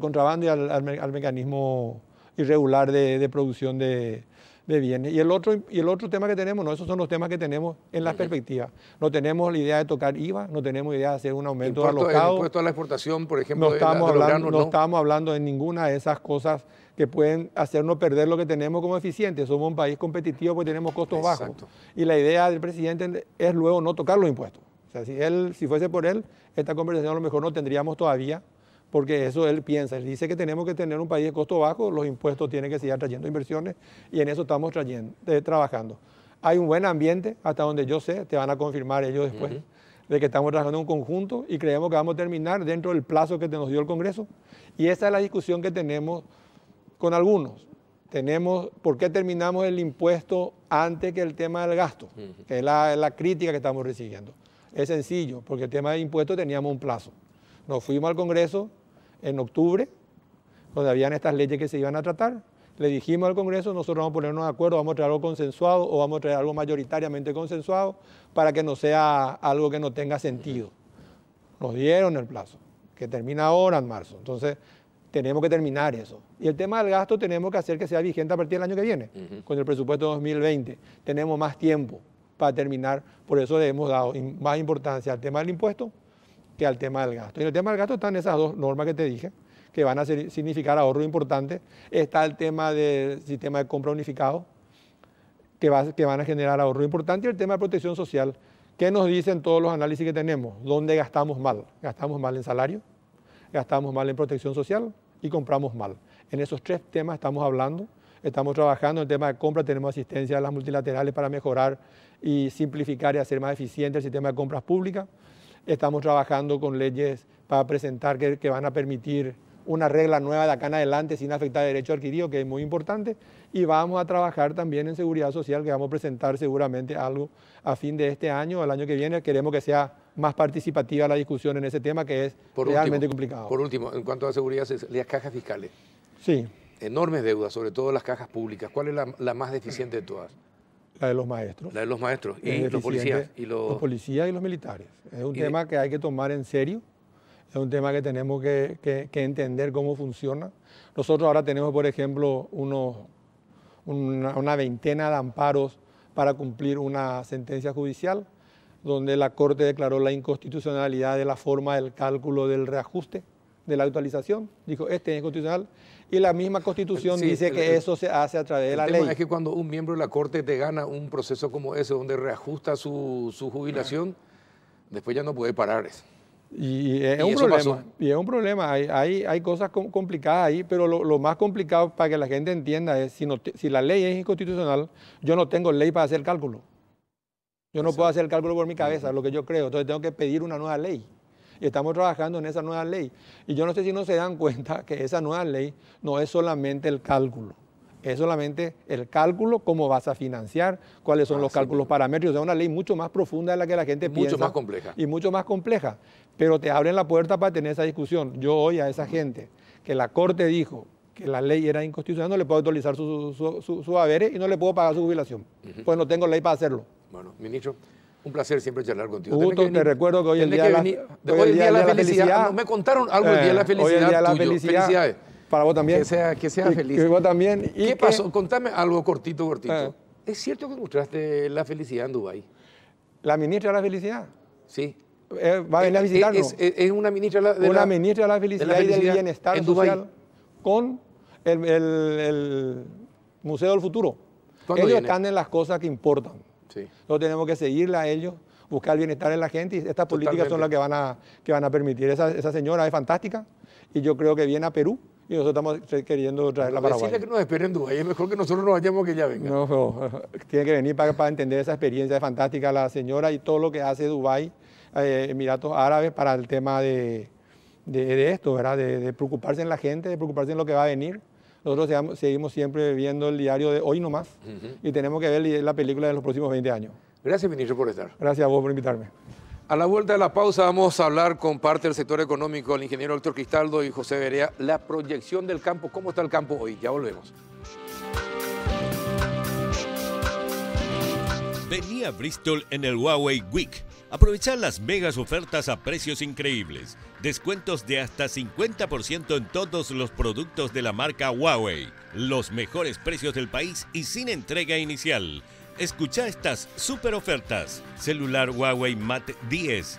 contrabando y al mecanismo irregular de producción de bienes. Y el otro tema que tenemos, esos son los temas que tenemos en la perspectiva. No tenemos la idea de tocar IVA, no tenemos idea de hacer un aumento alocado. El impuesto a la exportación, por ejemplo, no estamos hablando de ninguna de esas cosas que pueden hacernos perder lo que tenemos como eficiente. Somos un país competitivo porque tenemos costos bajos. Y la idea del presidente es luego no tocar los impuestos. O sea, si fuese por él, esta conversación a lo mejor no tendríamos todavía, porque eso él piensa. Él dice que tenemos que tener un país de costo bajo, los impuestos tienen que seguir trayendo inversiones y en eso estamos trabajando. Hay un buen ambiente, hasta donde yo sé, te van a confirmar ellos después, de que estamos trabajando en un conjunto y creemos que vamos a terminar dentro del plazo que nos dio el Congreso. Y esa es la discusión que tenemos con algunos. ¿Por qué terminamos el impuesto antes que el tema del gasto? Que es la crítica que estamos recibiendo. Es sencillo, porque el tema del impuesto teníamos un plazo. Nos fuimos al Congreso en octubre, donde habían estas leyes que se iban a tratar. Le dijimos al Congreso, nosotros vamos a ponernos de acuerdo, vamos a traer algo consensuado o vamos a traer algo mayoritariamente consensuado para que no sea algo que no tenga sentido. Nos dieron el plazo, que termina ahora en marzo. Entonces, tenemos que terminar eso. Y el tema del gasto tenemos que hacer que sea vigente a partir del año que viene, con el presupuesto 2020. Tenemos más tiempo para terminar, por eso le hemos dado más importancia al tema del impuesto que al tema del gasto. Y en el tema del gasto están esas dos normas que te dije, que van a significar ahorro importante. Está el tema del sistema de compra unificado, que van a generar ahorro importante, y el tema de protección social. ¿Qué nos dicen todos los análisis que tenemos? ¿Dónde gastamos mal? Gastamos mal en salario, gastamos mal en protección social y compramos mal. En esos tres temas estamos hablando, estamos trabajando. En el tema de compra tenemos asistencia a las multilaterales para mejorar y simplificar y hacer más eficiente el sistema de compras públicas. Estamos trabajando con leyes para presentar que van a permitir una regla nueva de acá en adelante sin afectar derecho adquirido, que es muy importante. Y vamos a trabajar también en seguridad social, que vamos a presentar seguramente algo a fin de este año o el año que viene. Queremos que sea más participativa la discusión en ese tema, que es realmente complicado. Por último, en cuanto a seguridad, las cajas fiscales. Sí. Enormes deudas, sobre todo las cajas públicas. ¿Cuál es la más deficiente de todas? La de los maestros. La de los maestros y los policías. Los policías y los militares. Es un tema que hay que tomar en serio. Es un tema que tenemos que entender cómo funciona. Nosotros ahora tenemos, por ejemplo, una veintena de amparos para cumplir una sentencia judicial, donde la Corte declaró la inconstitucionalidad de la forma del cálculo del reajuste, de la actualización. Dijo, este es inconstitucional. Y la misma Constitución dice que eso se hace a través de la ley. El tema es que cuando un miembro de la Corte te gana un proceso como ese, donde reajusta su jubilación, después ya no puede parar eso. Y es un problema, hay cosas complicadas ahí, pero lo más complicado para que la gente entienda es, si la ley es inconstitucional, yo no tengo ley para hacer el cálculo. Yo no puedo hacer el cálculo por mi cabeza, es lo que yo creo, entonces tengo que pedir una nueva ley. Y estamos trabajando en esa nueva ley. Y yo no sé si no se dan cuenta que esa nueva ley no es solamente el cálculo, es solamente el cálculo, cómo vas a financiar, cuáles son los cálculos paramétricos. Es una ley mucho más profunda de la que la gente piensa. Mucho más compleja. Y mucho más compleja. Pero te abren la puerta para tener esa discusión. Yo hoy a esa gente que la Corte dijo que la ley era inconstitucional, no le puedo actualizar sus haberes y no le puedo pagar su jubilación. Pues no tengo ley para hacerlo. Bueno, ministro, un placer siempre charlar contigo. Justo, te recuerdo que hoy el día de la felicidad. No, me contaron algo del día de la felicidad. Hoy el día de la tuyo. Felicidades. Para vos también. Que sea feliz. Que vos también. ¿Qué pasó? Contame algo cortito. ¿Es cierto que mostraste la felicidad en Dubái? ¿La ministra de la felicidad? Sí. Va a venir a visitarnos. Es una ministra de la felicidad y del bienestar social con el Museo del Futuro. Ellos están en las cosas que importan. Sí. Nosotros tenemos que seguirle a ellos, buscar el bienestar en la gente, y estas políticas son las que van a permitir. Esa señora es fantástica y yo creo que viene a Perú y nosotros estamos queriendo traerla para Paraguay. Decirle que nos esperen en Dubái, es mejor que nosotros nos vayamos que ella venga. No, tiene que venir para entender esa experiencia. Es fantástica la señora y todo lo que hace Dubái, Emiratos Árabes, para el tema de esto, ¿verdad? De preocuparse en la gente, de preocuparse en lo que va a venir. Nosotros seguimos siempre viendo el diario de hoy nomás y tenemos que ver la película de los próximos 20 años. Gracias, ministro, por estar. Gracias a vos por invitarme. A la vuelta de la pausa vamos a hablar con parte del sector económico, el ingeniero Héctor Cristaldo y José Berea, la proyección del campo. ¿Cómo está el campo hoy? Ya volvemos. Vení a Bristol en el Huawei Week. Aprovechar las megas ofertas a precios increíbles. Descuentos de hasta 50% en todos los productos de la marca Huawei. Los mejores precios del país y sin entrega inicial. Escucha estas super ofertas. Celular Huawei Mate 10.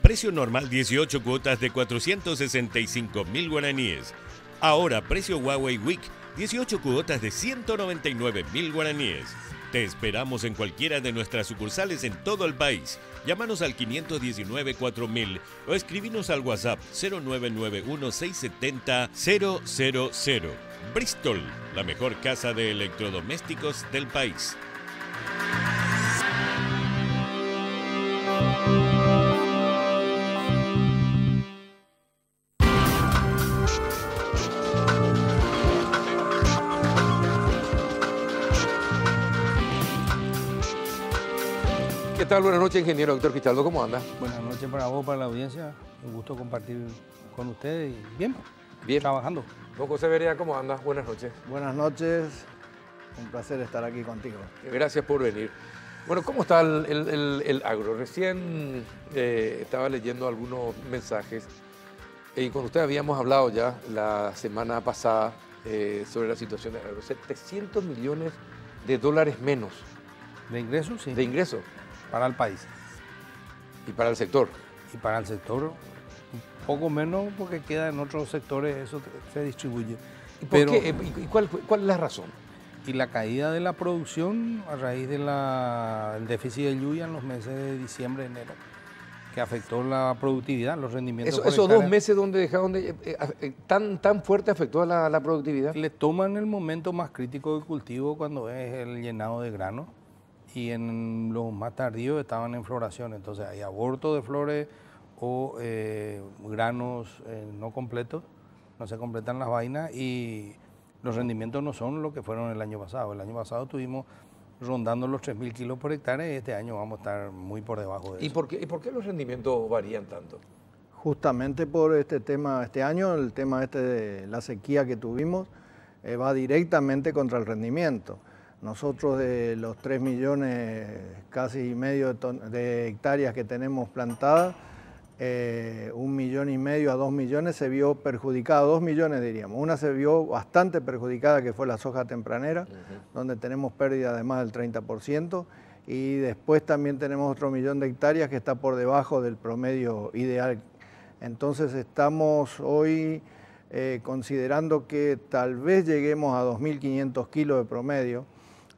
Precio normal 18 cuotas de 465.000 guaraníes. Ahora precio Huawei Week 18 cuotas de 199.000 guaraníes. Te esperamos en cualquiera de nuestras sucursales en todo el país. Llámanos al 519-4000 o escribinos al WhatsApp 0991-670-000. Bristol, la mejor casa de electrodomésticos del país. ¿Qué tal? Buenas noches, ingeniero Héctor Cristaldo. ¿Cómo anda? Buenas noches para vos, para la audiencia. Un gusto compartir con ustedes y bien, bien. Trabajando. Don José Berea, ¿cómo andas? Buenas noches. Buenas noches, un placer estar aquí contigo. Gracias por venir. Bueno, ¿cómo está el agro? Recién estaba leyendo algunos mensajes y con usted habíamos hablado ya la semana pasada sobre la situación del agro. 700 millones de dólares menos. ¿De ingresos? Sí. De ingresos. Para el país. Y para el sector. Y para el sector, un poco menos porque queda en otros sectores, eso se distribuye. ¿Y por qué? ¿Y cuál es la razón? Y la caída de la producción a raíz del déficit de lluvia en los meses de diciembre, enero, que afectó la productividad, los rendimientos. ¿Esos 2 meses donde dejaron tan fuerte afectó a la productividad? Le toman el momento más crítico del cultivo cuando es el llenado de grano y en los más tardíos estaban en floración, entonces hay aborto de flores o granos no completos, no se completan las vainas y los rendimientos no son lo que fueron el año pasado. El año pasado estuvimos rondando los 3.000 kilos por hectárea y este año vamos a estar muy por debajo de eso. ¿Y por qué los rendimientos varían tanto? Justamente por este tema, este año, el tema de la sequía que tuvimos va directamente contra el rendimiento. Nosotros de los 3 millones casi y medio de hectáreas que tenemos plantadas, 1,5 millones a 2 millones se vio perjudicada, 2 millones diríamos. Una se vio bastante perjudicada que fue la soja tempranera, donde tenemos pérdida de más del 30%, y después también tenemos otro 1 millón de hectáreas que está por debajo del promedio ideal. Entonces estamos hoy considerando que tal vez lleguemos a 2.500 kilos de promedio.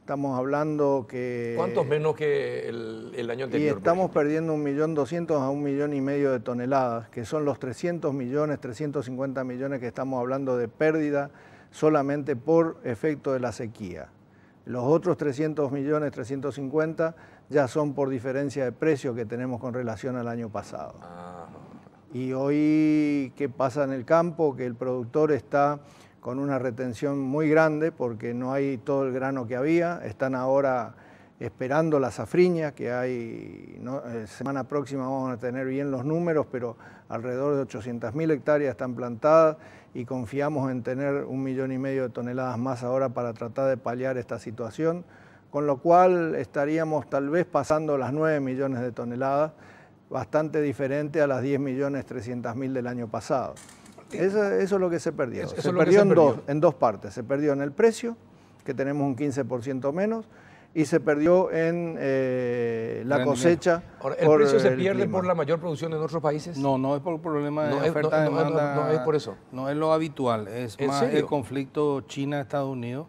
Estamos hablando que... ¿Cuántos menos que el año anterior? Y estamos perdiendo 1.200.000 a 1,5 millones de toneladas, que son los 300 millones, 350 millones que estamos hablando de pérdida solamente por efecto de la sequía. Los otros 300 millones, 350, ya son por diferencia de precio que tenemos con relación al año pasado. Y hoy, ¿qué pasa en el campo? Que el productor está con una retención muy grande porque no hay todo el grano que había. Están ahora esperando la safriña, que hay, semana próxima vamos a tener bien los números, pero alrededor de 800.000 hectáreas están plantadas y confiamos en tener 1,5 millones de toneladas más ahora para tratar de paliar esta situación, con lo cual estaríamos tal vez pasando las 9 millones de toneladas, bastante diferente a las 10.300.000 del año pasado. Eso es lo que se perdió. Se perdió en dos partes. Se perdió en el precio, que tenemos un 15% menos, y se perdió en la cosecha. Ahora, ¿el precio se pierde por la mayor producción en otros países? No, no es por problema de oferta-demanda. No es por eso. No es lo habitual, es más el conflicto China-Estados Unidos.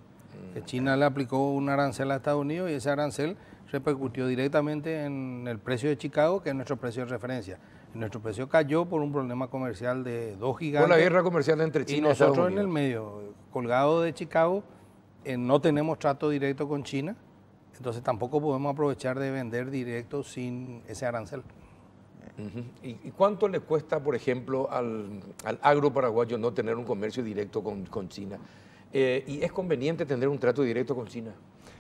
Que China le aplicó un arancel a Estados Unidos y ese arancel repercutió directamente en el precio de Chicago, que es nuestro precio de referencia. Nuestro precio cayó por un problema comercial de 2 gigantes. Por la guerra comercial entre China y Estados Unidos. Y nosotros en el medio, colgado de Chicago, no tenemos trato directo con China, entonces tampoco podemos aprovechar de vender directo sin ese arancel. ¿Y cuánto le cuesta, por ejemplo, al agro paraguayo no tener un comercio directo con China? ¿Y es conveniente tener un trato directo con China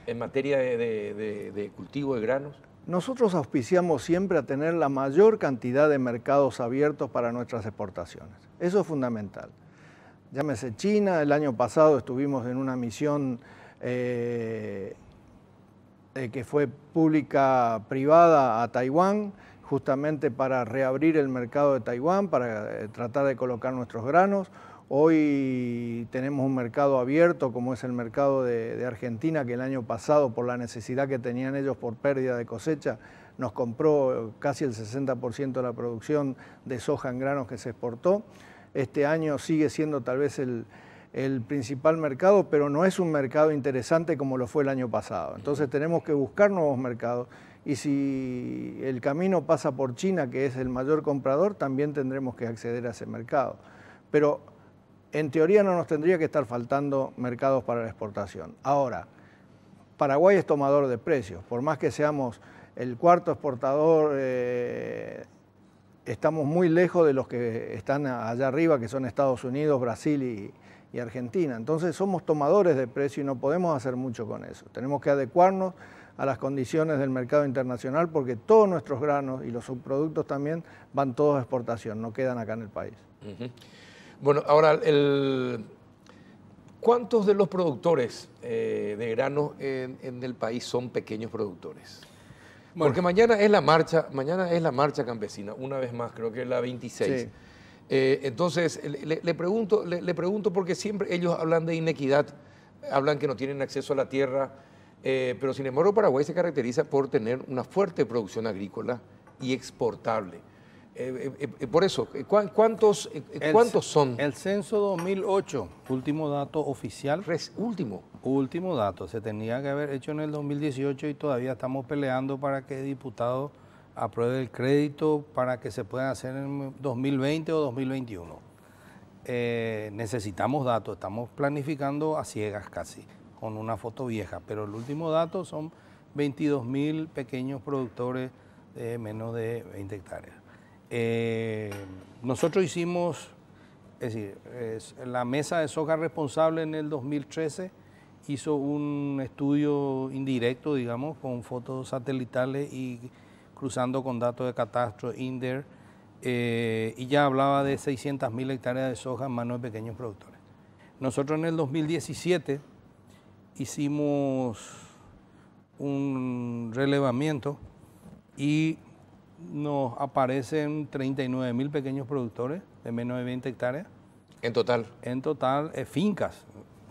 en materia de cultivo de granos? Nosotros auspiciamos siempre a tener la mayor cantidad de mercados abiertos para nuestras exportaciones. Eso es fundamental. Llámese China, el año pasado estuvimos en una misión que fue pública-privada a Taiwán, justamente para reabrir el mercado de Taiwán, para tratar de colocar nuestros granos. Hoy tenemos un mercado abierto, como es el mercado de Argentina, que el año pasado, por la necesidad que tenían ellos por pérdida de cosecha, nos compró casi el 60% de la producción de soja en granos que se exportó. Este año sigue siendo tal vez el principal mercado, pero no es un mercado interesante como lo fue el año pasado. Entonces tenemos que buscar nuevos mercados y si el camino pasa por China, que es el mayor comprador, también tendremos que acceder a ese mercado. Pero en teoría no nos tendría que estar faltando mercados para la exportación. Ahora, Paraguay es tomador de precios. Por más que seamos el cuarto exportador, estamos muy lejos de los que están allá arriba, que son Estados Unidos, Brasil y Argentina. Entonces somos tomadores de precio y no podemos hacer mucho con eso. Tenemos que adecuarnos a las condiciones del mercado internacional porque todos nuestros granos y los subproductos también van todos a exportación, no quedan acá en el país. Bueno, ahora ¿Cuántos de los productores de granos en el país son pequeños productores? Bueno. Porque mañana es la marcha campesina, una vez más, creo que es la 26. Sí. Entonces, le pregunto porque siempre ellos hablan de inequidad, hablan que no tienen acceso a la tierra, pero sin embargo Paraguay se caracteriza por tener una fuerte producción agrícola y exportable. Por eso, ¿cuántos son? El censo 2008, último dato oficial. Último dato, se tenía que haber hecho en el 2018 y todavía estamos peleando para que el diputado apruebe el crédito para que se pueda hacer en 2020 o 2021. Necesitamos datos, estamos planificando a ciegas casi, con una foto vieja, pero el último dato son 22.000 pequeños productores de menos de 20 hectáreas. Nosotros hicimos, es decir, la Mesa de Soja Responsable en el 2013 hizo un estudio indirecto, digamos, con fotos satelitales y cruzando con datos de catastro, INDER, y ya hablaba de 600.000 hectáreas de soja en manos de pequeños productores. Nosotros en el 2017 hicimos un relevamiento y nos aparecen 39.000 pequeños productores de menos de 20 hectáreas. ¿En total? En total, fincas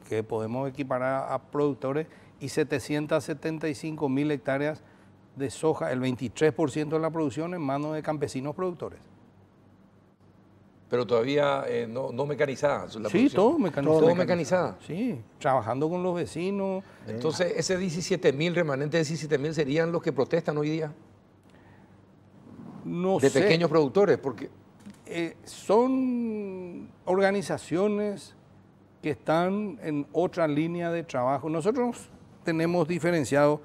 que podemos equiparar a productores y 775.000 hectáreas de soja, el 23% de la producción en manos de campesinos productores. Pero todavía no mecanizada. Sí, todo mecanizado. Todo mecanizada. Sí, trabajando con los vecinos. Entonces, ese 17.000, remanente de 17.000 serían los que protestan hoy día. No de sé. Pequeños productores, porque son organizaciones que están en otra línea de trabajo. Nosotros tenemos diferenciado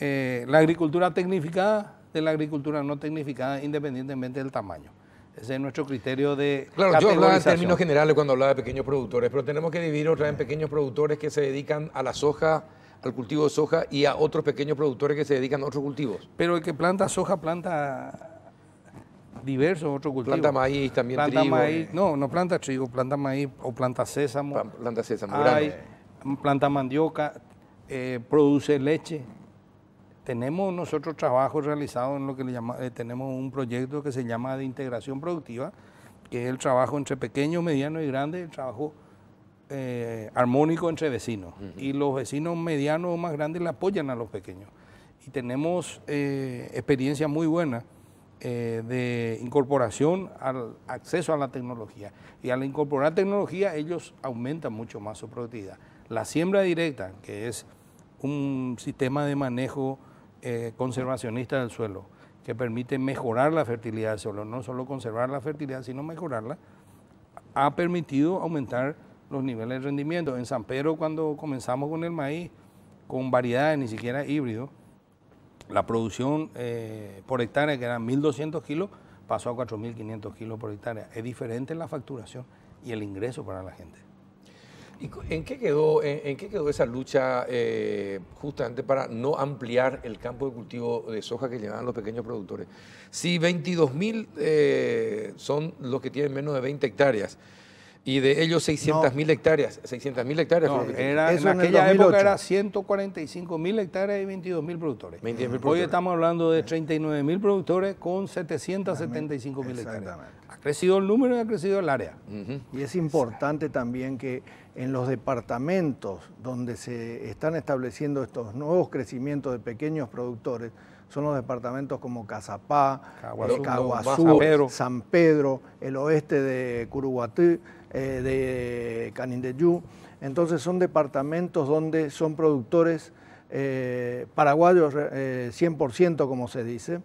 la agricultura tecnificada de la agricultura no tecnificada independientemente del tamaño. Ese es nuestro criterio de claro, yo hablaba en términos generales cuando hablaba de pequeños productores, pero tenemos que dividir otra vez en pequeños productores que se dedican a la soja, al cultivo de soja, y a otros pequeños productores que se dedican a otros cultivos. Pero el que planta soja planta diversos otros cultivos. Planta maíz, también planta trigo. Maíz, no planta trigo, planta maíz o planta sésamo. Planta sésamo, planta mandioca, produce leche. Tenemos nosotros trabajos realizados en lo que le tenemos un proyecto que se llama de integración productiva, que es el trabajo entre pequeño, mediano y grande, el trabajo armónico entre vecinos. Y los vecinos medianos o más grandes le apoyan a los pequeños. Y tenemos experiencia muy buena de incorporación al acceso a la tecnología. Y al incorporar tecnología, ellos aumentan mucho más su productividad. La siembra directa, que es un sistema de manejo conservacionista del suelo, que permite mejorar la fertilidad del suelo, no solo conservar la fertilidad, sino mejorarla, ha permitido aumentar los niveles de rendimiento. En San Pedro, cuando comenzamos con el maíz, con variedades, ni siquiera híbridos, la producción por hectárea, que eran 1.200 kilos, pasó a 4.500 kilos por hectárea. Es diferente la facturación y el ingreso para la gente. ¿Y en qué quedó esa lucha justamente para no ampliar el campo de cultivo de soja que llevaban los pequeños productores? Si 22.000 son los que tienen menos de 20 hectáreas y de ellos 600.000 hectáreas, 600.000 hectáreas. No, en aquella época era 145.000 hectáreas y 22.000 productores. 22.000 Hoy productores. estamos hablando de 39.000 productores con 775.000 hectáreas. Ha crecido el número y ha crecido el área. Y es importante también que en los departamentos donde se están estableciendo estos nuevos crecimientos de pequeños productores, son los departamentos como Cazapá, Caguazú, San Pedro, el oeste de Curuguatí, de Canindeyú. Entonces son departamentos donde son productores paraguayos 100%, como se dice,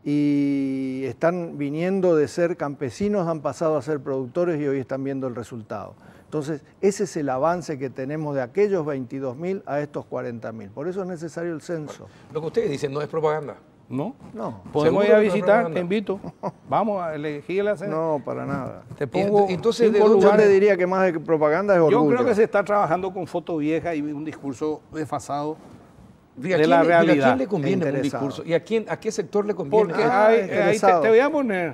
y están viniendo de ser campesinos, han pasado a ser productores y hoy están viendo el resultado. Entonces, ese es el avance que tenemos de aquellos 22.000 a estos 40.000. Por eso es necesario el censo. Bueno, lo que ustedes dicen no es propaganda. No, No. podemos ir ¿Seguro a que no es visitar, propaganda? te invito. Vamos a elegir la cena. No, para nada. Te pongo Entonces, ¿de 5 dónde Yo lugares. le diría que más de propaganda es Yo orgullo. creo que se está trabajando con foto vieja y un discurso desfasado Mira, de la ¿a realidad. quién le conviene un Interesado. discurso? ¿Y a qué sector le conviene? Porque ahí interesado. te voy a poner,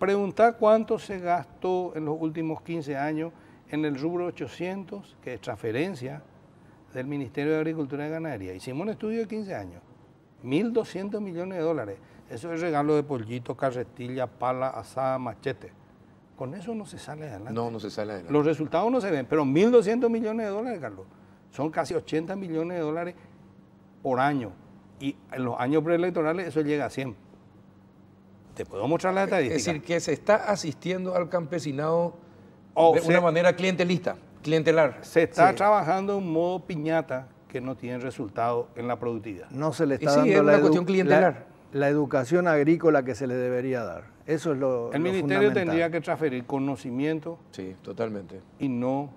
preguntar cuánto se gastó en los últimos 15 años en el rubro 800, que es transferencia del Ministerio de Agricultura y Ganadería. Hicimos un estudio de 15 años, 1.200 millones de dólares. Eso es regalo de pollito, carretilla, pala, asada, machete. Con eso no se sale adelante. No, no se sale adelante. Los resultados no se ven, pero 1.200 millones de dólares, Carlos, son casi 80 millones de dólares por año. Y en los años preelectorales eso llega a 100. Te puedo mostrar las estadísticas. Es decir, que se está asistiendo al campesinado de sea, una manera clientelista, clientelar. Se está trabajando en modo piñata que no tiene resultado en la productividad. No se le está Y sí, dando es una cuestión clientelar. la educación agrícola que se le debería dar. Eso es lo El ministerio fundamental. tendría que transferir conocimiento Sí, totalmente. y no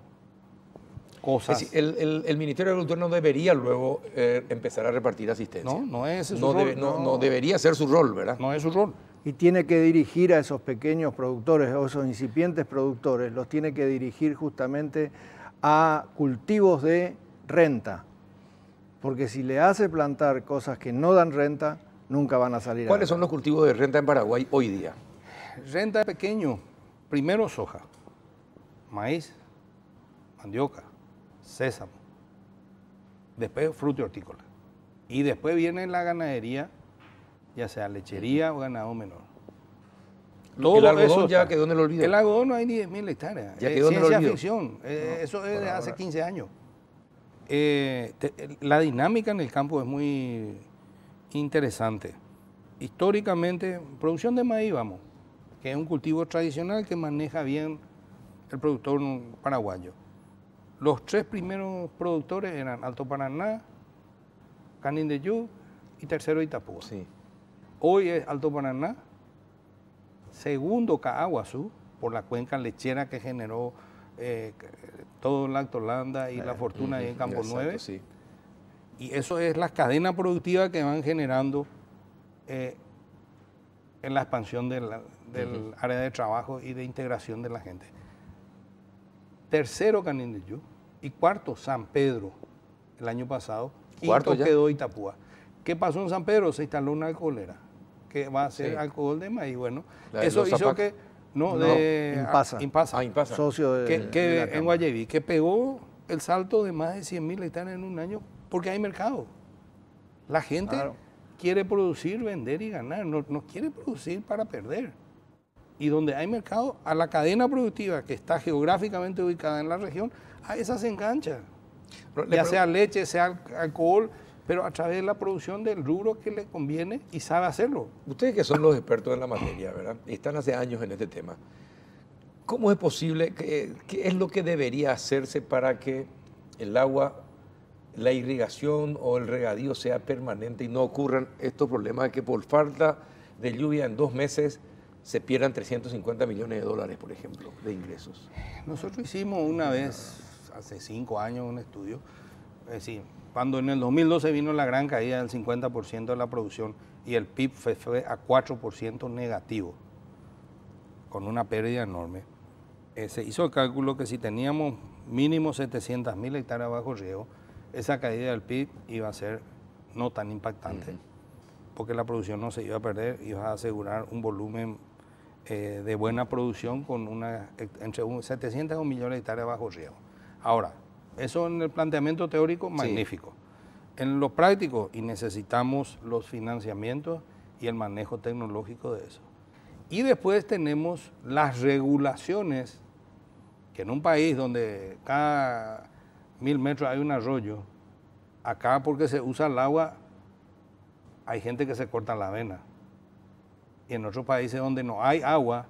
cosas. Es decir, el Ministerio de Agricultura no debería luego empezar a repartir asistencia. No, no es ese su No, rol. no debería ser su rol, ¿verdad? No es su rol. Y tiene que dirigir a esos pequeños productores o esos incipientes productores, los tiene que dirigir justamente a cultivos de renta. Porque si le hace plantar cosas que no dan renta, nunca van a salir. ¿Cuáles son los cultivos de renta en Paraguay hoy día? Renta de pequeño, primero soja, maíz, mandioca, sésamo, después fruta y hortícola. Y después viene la ganadería, ya sea lechería o ganado menor. El algodón eso ya está. quedó en el olvido. El algodón no hay ni 10.000 hectáreas. Ya Es quedó en el ciencia olvido. ficción. Eso es de hace 15 años. La dinámica en el campo es muy interesante. Históricamente, producción de maíz, vamos, que es un cultivo tradicional que maneja bien el productor paraguayo. Los tres primeros productores eran Alto Paraná, Canindeyú y tercero Itapúa. Sí. Hoy es Alto Paraná, segundo Caaguazú, por la cuenca lechera que generó todo Lactolanda y la fortuna ahí en Campo Exacto, 9. sí. Y eso es las cadenas productivas que van generando en la expansión del área de trabajo y de integración de la gente. Tercero Canindeyú y cuarto San Pedro el año pasado. ¿Cuarto Quinto ya? quedó Itapúa. ¿Qué pasó en San Pedro? Se instaló una alcoholera que va a hacer Sí. alcohol de maíz. Bueno, La de eso los hizo Zapac. que... No, No, de Impasa. Impasa. Impasa. Socio de, Que de la en Cámara. Guayaví, que pegó el salto de más de 100.000 hectáreas en un año porque hay mercado. La gente Claro. quiere producir, vender y ganar, no quiere producir para perder. Y donde hay mercado, a la cadena productiva que está geográficamente ubicada en la región, a esa se engancha. Ya sea leche, sea alcohol, pero a través de la producción del rubro que le conviene y sabe hacerlo. Ustedes que son los expertos en la materia, ¿verdad? Están hace años en este tema. ¿Cómo es posible, qué es lo que debería hacerse para que el agua, la irrigación o el regadío sea permanente y no ocurran estos problemas de que por falta de lluvia en 2 meses se pierdan 350 millones de dólares, por ejemplo, de ingresos? Nosotros hicimos una vez, hace 5 años, un estudio, es decir, cuando en el 2012 vino la gran caída del 50% de la producción y el PIB fue a 4% negativo, con una pérdida enorme. Se hizo el cálculo que si teníamos mínimo 700.000 hectáreas bajo riego, esa caída del PIB iba a ser no tan impactante, porque la producción no se iba a perder, iba a asegurar un volumen de buena producción con entre 700 y 1 millón de hectáreas bajo riego. Ahora, eso en el planteamiento teórico, magnífico. En lo práctico, y necesitamos los financiamientos y el manejo tecnológico de eso. Y después tenemos las regulaciones, que en un país donde cada 1000 metros hay un arroyo, acá porque se usa el agua, hay gente que se corta la vena. Y en otros países donde no hay agua,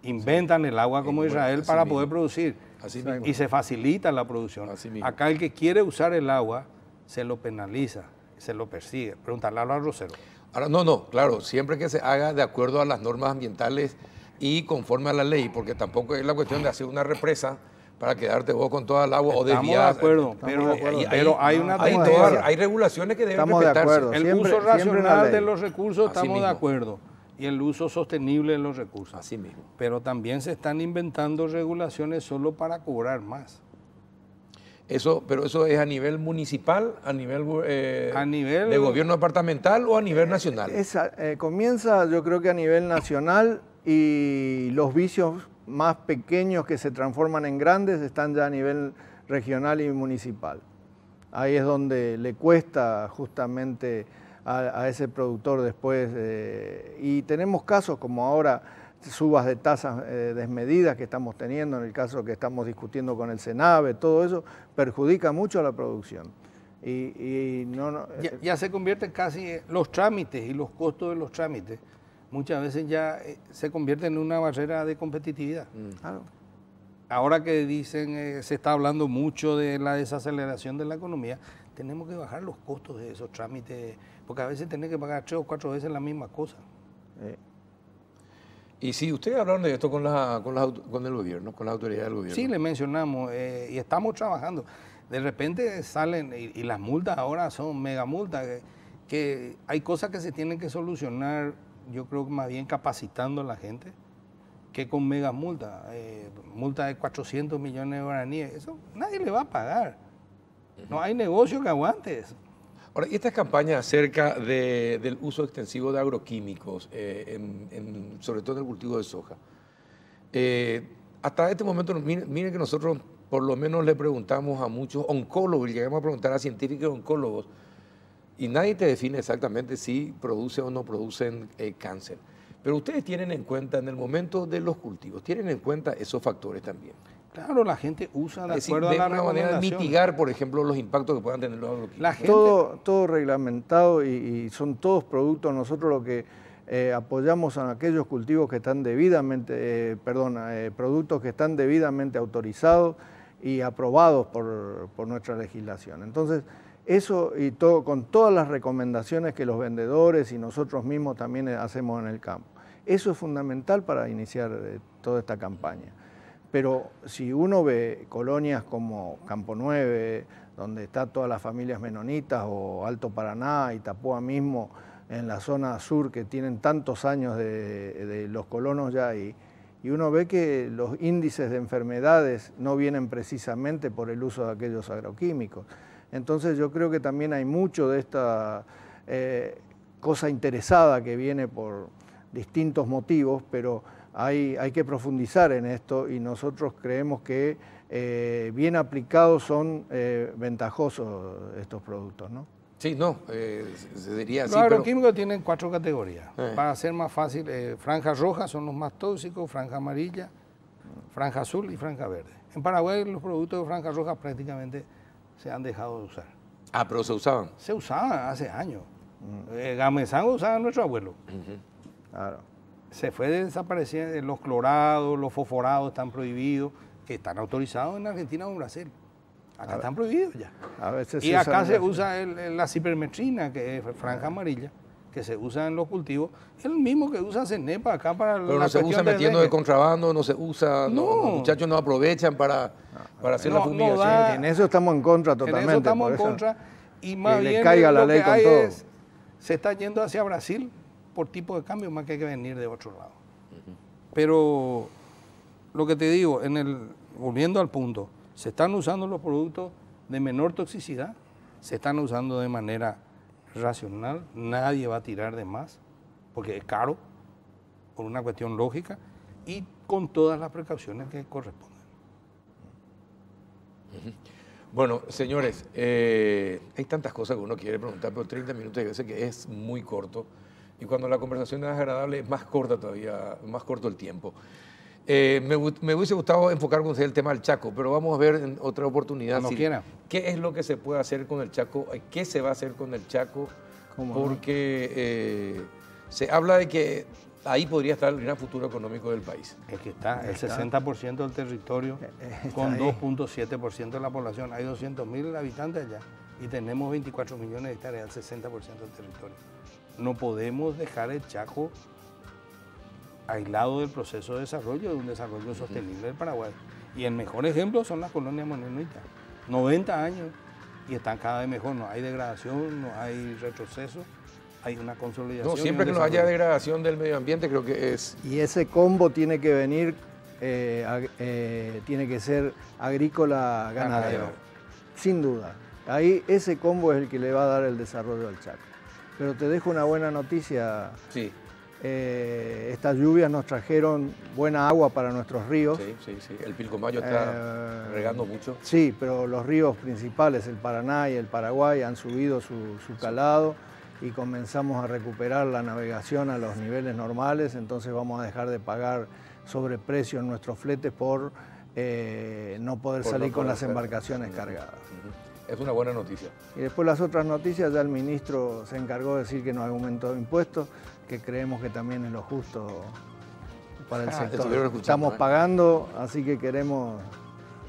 inventan el agua como Israel para poder producir. Así mismo. Y se facilita la producción. Así mismo. Acá el que quiere usar el agua, se lo penaliza, se lo persigue. Preguntarle a los arroceros. Ahora, no, claro, siempre que se haga de acuerdo a las normas ambientales y conforme a la ley, porque tampoco es la cuestión de hacer una represa para quedarte vos con toda el agua o Estamos desviar. de acuerdo, pero hay una tendencia. Hay regulaciones que deben Estamos de respetarse. acuerdo. El Siempre- uso siempre una racional ley. de los recursos, Así estamos de mismo. acuerdo. Y el uso sostenible de los recursos. Así mismo. Pero también se están inventando regulaciones solo para cobrar más. Pero eso es a nivel municipal, a nivel, A nivel- de gobierno departamental o a nivel nacional. Comienza, yo creo que a nivel nacional, y los vicios más pequeños que se transforman en grandes están ya a nivel regional y municipal. Ahí es donde le cuesta justamente a ese productor después. Y tenemos casos como ahora, subas de tasas desmedidas que estamos teniendo, en el caso que estamos discutiendo con el Senave, todo eso perjudica mucho a la producción. Ya se convierte casi los trámites y los costos de los trámites, muchas veces ya se convierten en una barrera de competitividad. Claro. Ahora que dicen, se está hablando mucho de la desaceleración de la economía, tenemos que bajar los costos de esos trámites, porque a veces tenés que pagar 3 o 4 veces la misma cosa. Y si ustedes hablaron de esto con el gobierno, con las autoridades del gobierno. Sí, le mencionamos y estamos trabajando. De repente salen, y las multas ahora son mega multas, que hay cosas que se tienen que solucionar, yo creo que más bien capacitando a la gente, que con mega multas. Multa de 400 millones de guaraníes, eso nadie le va a pagar. No hay negocio que aguante eso. Ahora, y estas campañas acerca del uso extensivo de agroquímicos, sobre todo en el cultivo de soja, hasta este momento, miren que nosotros por lo menos le preguntamos a muchos oncólogos, y llegamos a preguntar a científicos oncólogos, y nadie te define exactamente si produce o no producen cáncer. Pero ustedes tienen en cuenta, en el momento de los cultivos, tienen en cuenta esos factores también. Claro, la gente usa de acuerdo a la una manera de mitigar, por ejemplo, los impactos que puedan tener los agroquímicos. Todo reglamentado y son todos productos. Nosotros lo que apoyamos a aquellos cultivos que están debidamente, productos que están debidamente autorizados y aprobados por nuestra legislación. Entonces, eso y todo, con todas las recomendaciones que los vendedores y nosotros mismos también hacemos en el campo. Eso es fundamental para iniciar toda esta campaña. Pero si uno ve colonias como Campo 9, donde están todas las familias menonitas, o Alto Paraná, Itapúa mismo, en la zona sur, que tienen tantos años de los colonos ya ahí, y uno ve que los índices de enfermedades no vienen precisamente por el uso de aquellos agroquímicos. Entonces yo creo que también hay mucho de esta cosa interesada que viene por distintos motivos, pero hay que profundizar en esto y nosotros creemos que bien aplicados son ventajosos estos productos, ¿no? Sí, no, se diría así. Los agroquímicos tienen 4 categorías. Para ser más fácil, franjas rojas son los más tóxicos, franja amarilla, franja azul y franja verde. En Paraguay los productos de franja roja prácticamente se han dejado de usar. Ah, pero se usaban. Se usaban hace años. Gamezango usaba nuestro abuelo. Claro. Se fue desapareciendo, los clorados, los fosforados están prohibidos, que están autorizados en Argentina o en Brasil. Acá están prohibidos ya. A veces y acá se usa la cipermetrina, que es franja amarilla, que se usa en los cultivos, es el mismo que usa CENEPA acá para pero no se usa metiendo de contrabando, no se usa, no. Los muchachos no aprovechan para hacer la fumigación. En eso estamos en contra totalmente. En eso estamos en contra y más bien le caiga la ley con todo. Se está yendo hacia Brasil por tipo de cambio más que hay que venir de otro lado. Pero lo que te digo, volviendo al punto, se están usando los productos de menor toxicidad, se están usando de manera racional, nadie va a tirar de más, porque es caro, por una cuestión lógica, y con todas las precauciones que corresponden. Bueno, señores, hay tantas cosas que uno quiere preguntar, pero 30 minutos hay veces que es muy corto, y cuando la conversación es agradable es más corta todavía, más corto el tiempo. Me hubiese gustado enfocar con usted el tema del Chaco, pero vamos a ver en otra oportunidad qué es lo que se puede hacer con el Chaco, qué se va a hacer con el Chaco, porque se habla de que ahí podría estar el gran futuro económico del país. Es que está el 60% del territorio con 2.7% de la población. Hay 200.000 habitantes allá y tenemos 24 millones de hectáreas, el 60% del territorio. No podemos dejar el Chaco aislado del proceso de desarrollo, de un desarrollo sostenible del Paraguay. Y el mejor ejemplo son las colonias menonitas. 90 años y están cada vez mejor. No hay degradación, no hay retroceso, hay una consolidación. No, siempre que no haya degradación del medio ambiente creo que es... Y ese combo tiene que venir, tiene que ser agrícola ganadero, sin duda. Ahí ese combo es el que le va a dar el desarrollo al Chaco. Pero te dejo una buena noticia. Sí. Estas lluvias nos trajeron buena agua para nuestros ríos. Sí. El Pilcomayo está regando mucho. Sí, pero los ríos principales, el Paraná y el Paraguay, han subido su calado y comenzamos a recuperar la navegación a los niveles normales, entonces vamos a dejar de pagar sobreprecio en nuestros fletes por no poder salir con las embarcaciones cargadas. Es una buena noticia. Y después las otras noticias, ya el ministro se encargó de decir que no hay aumento de impuestos, que creemos que también es lo justo para el sector. Estamos pagando, así que queremos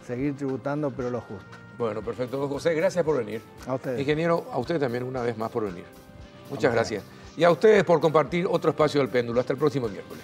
seguir tributando, pero lo justo. Bueno, perfecto. José, gracias por venir. A ustedes. Ingeniero, a usted también una vez más por venir. Muchas gracias. Y a ustedes por compartir otro espacio del péndulo. Hasta el próximo miércoles.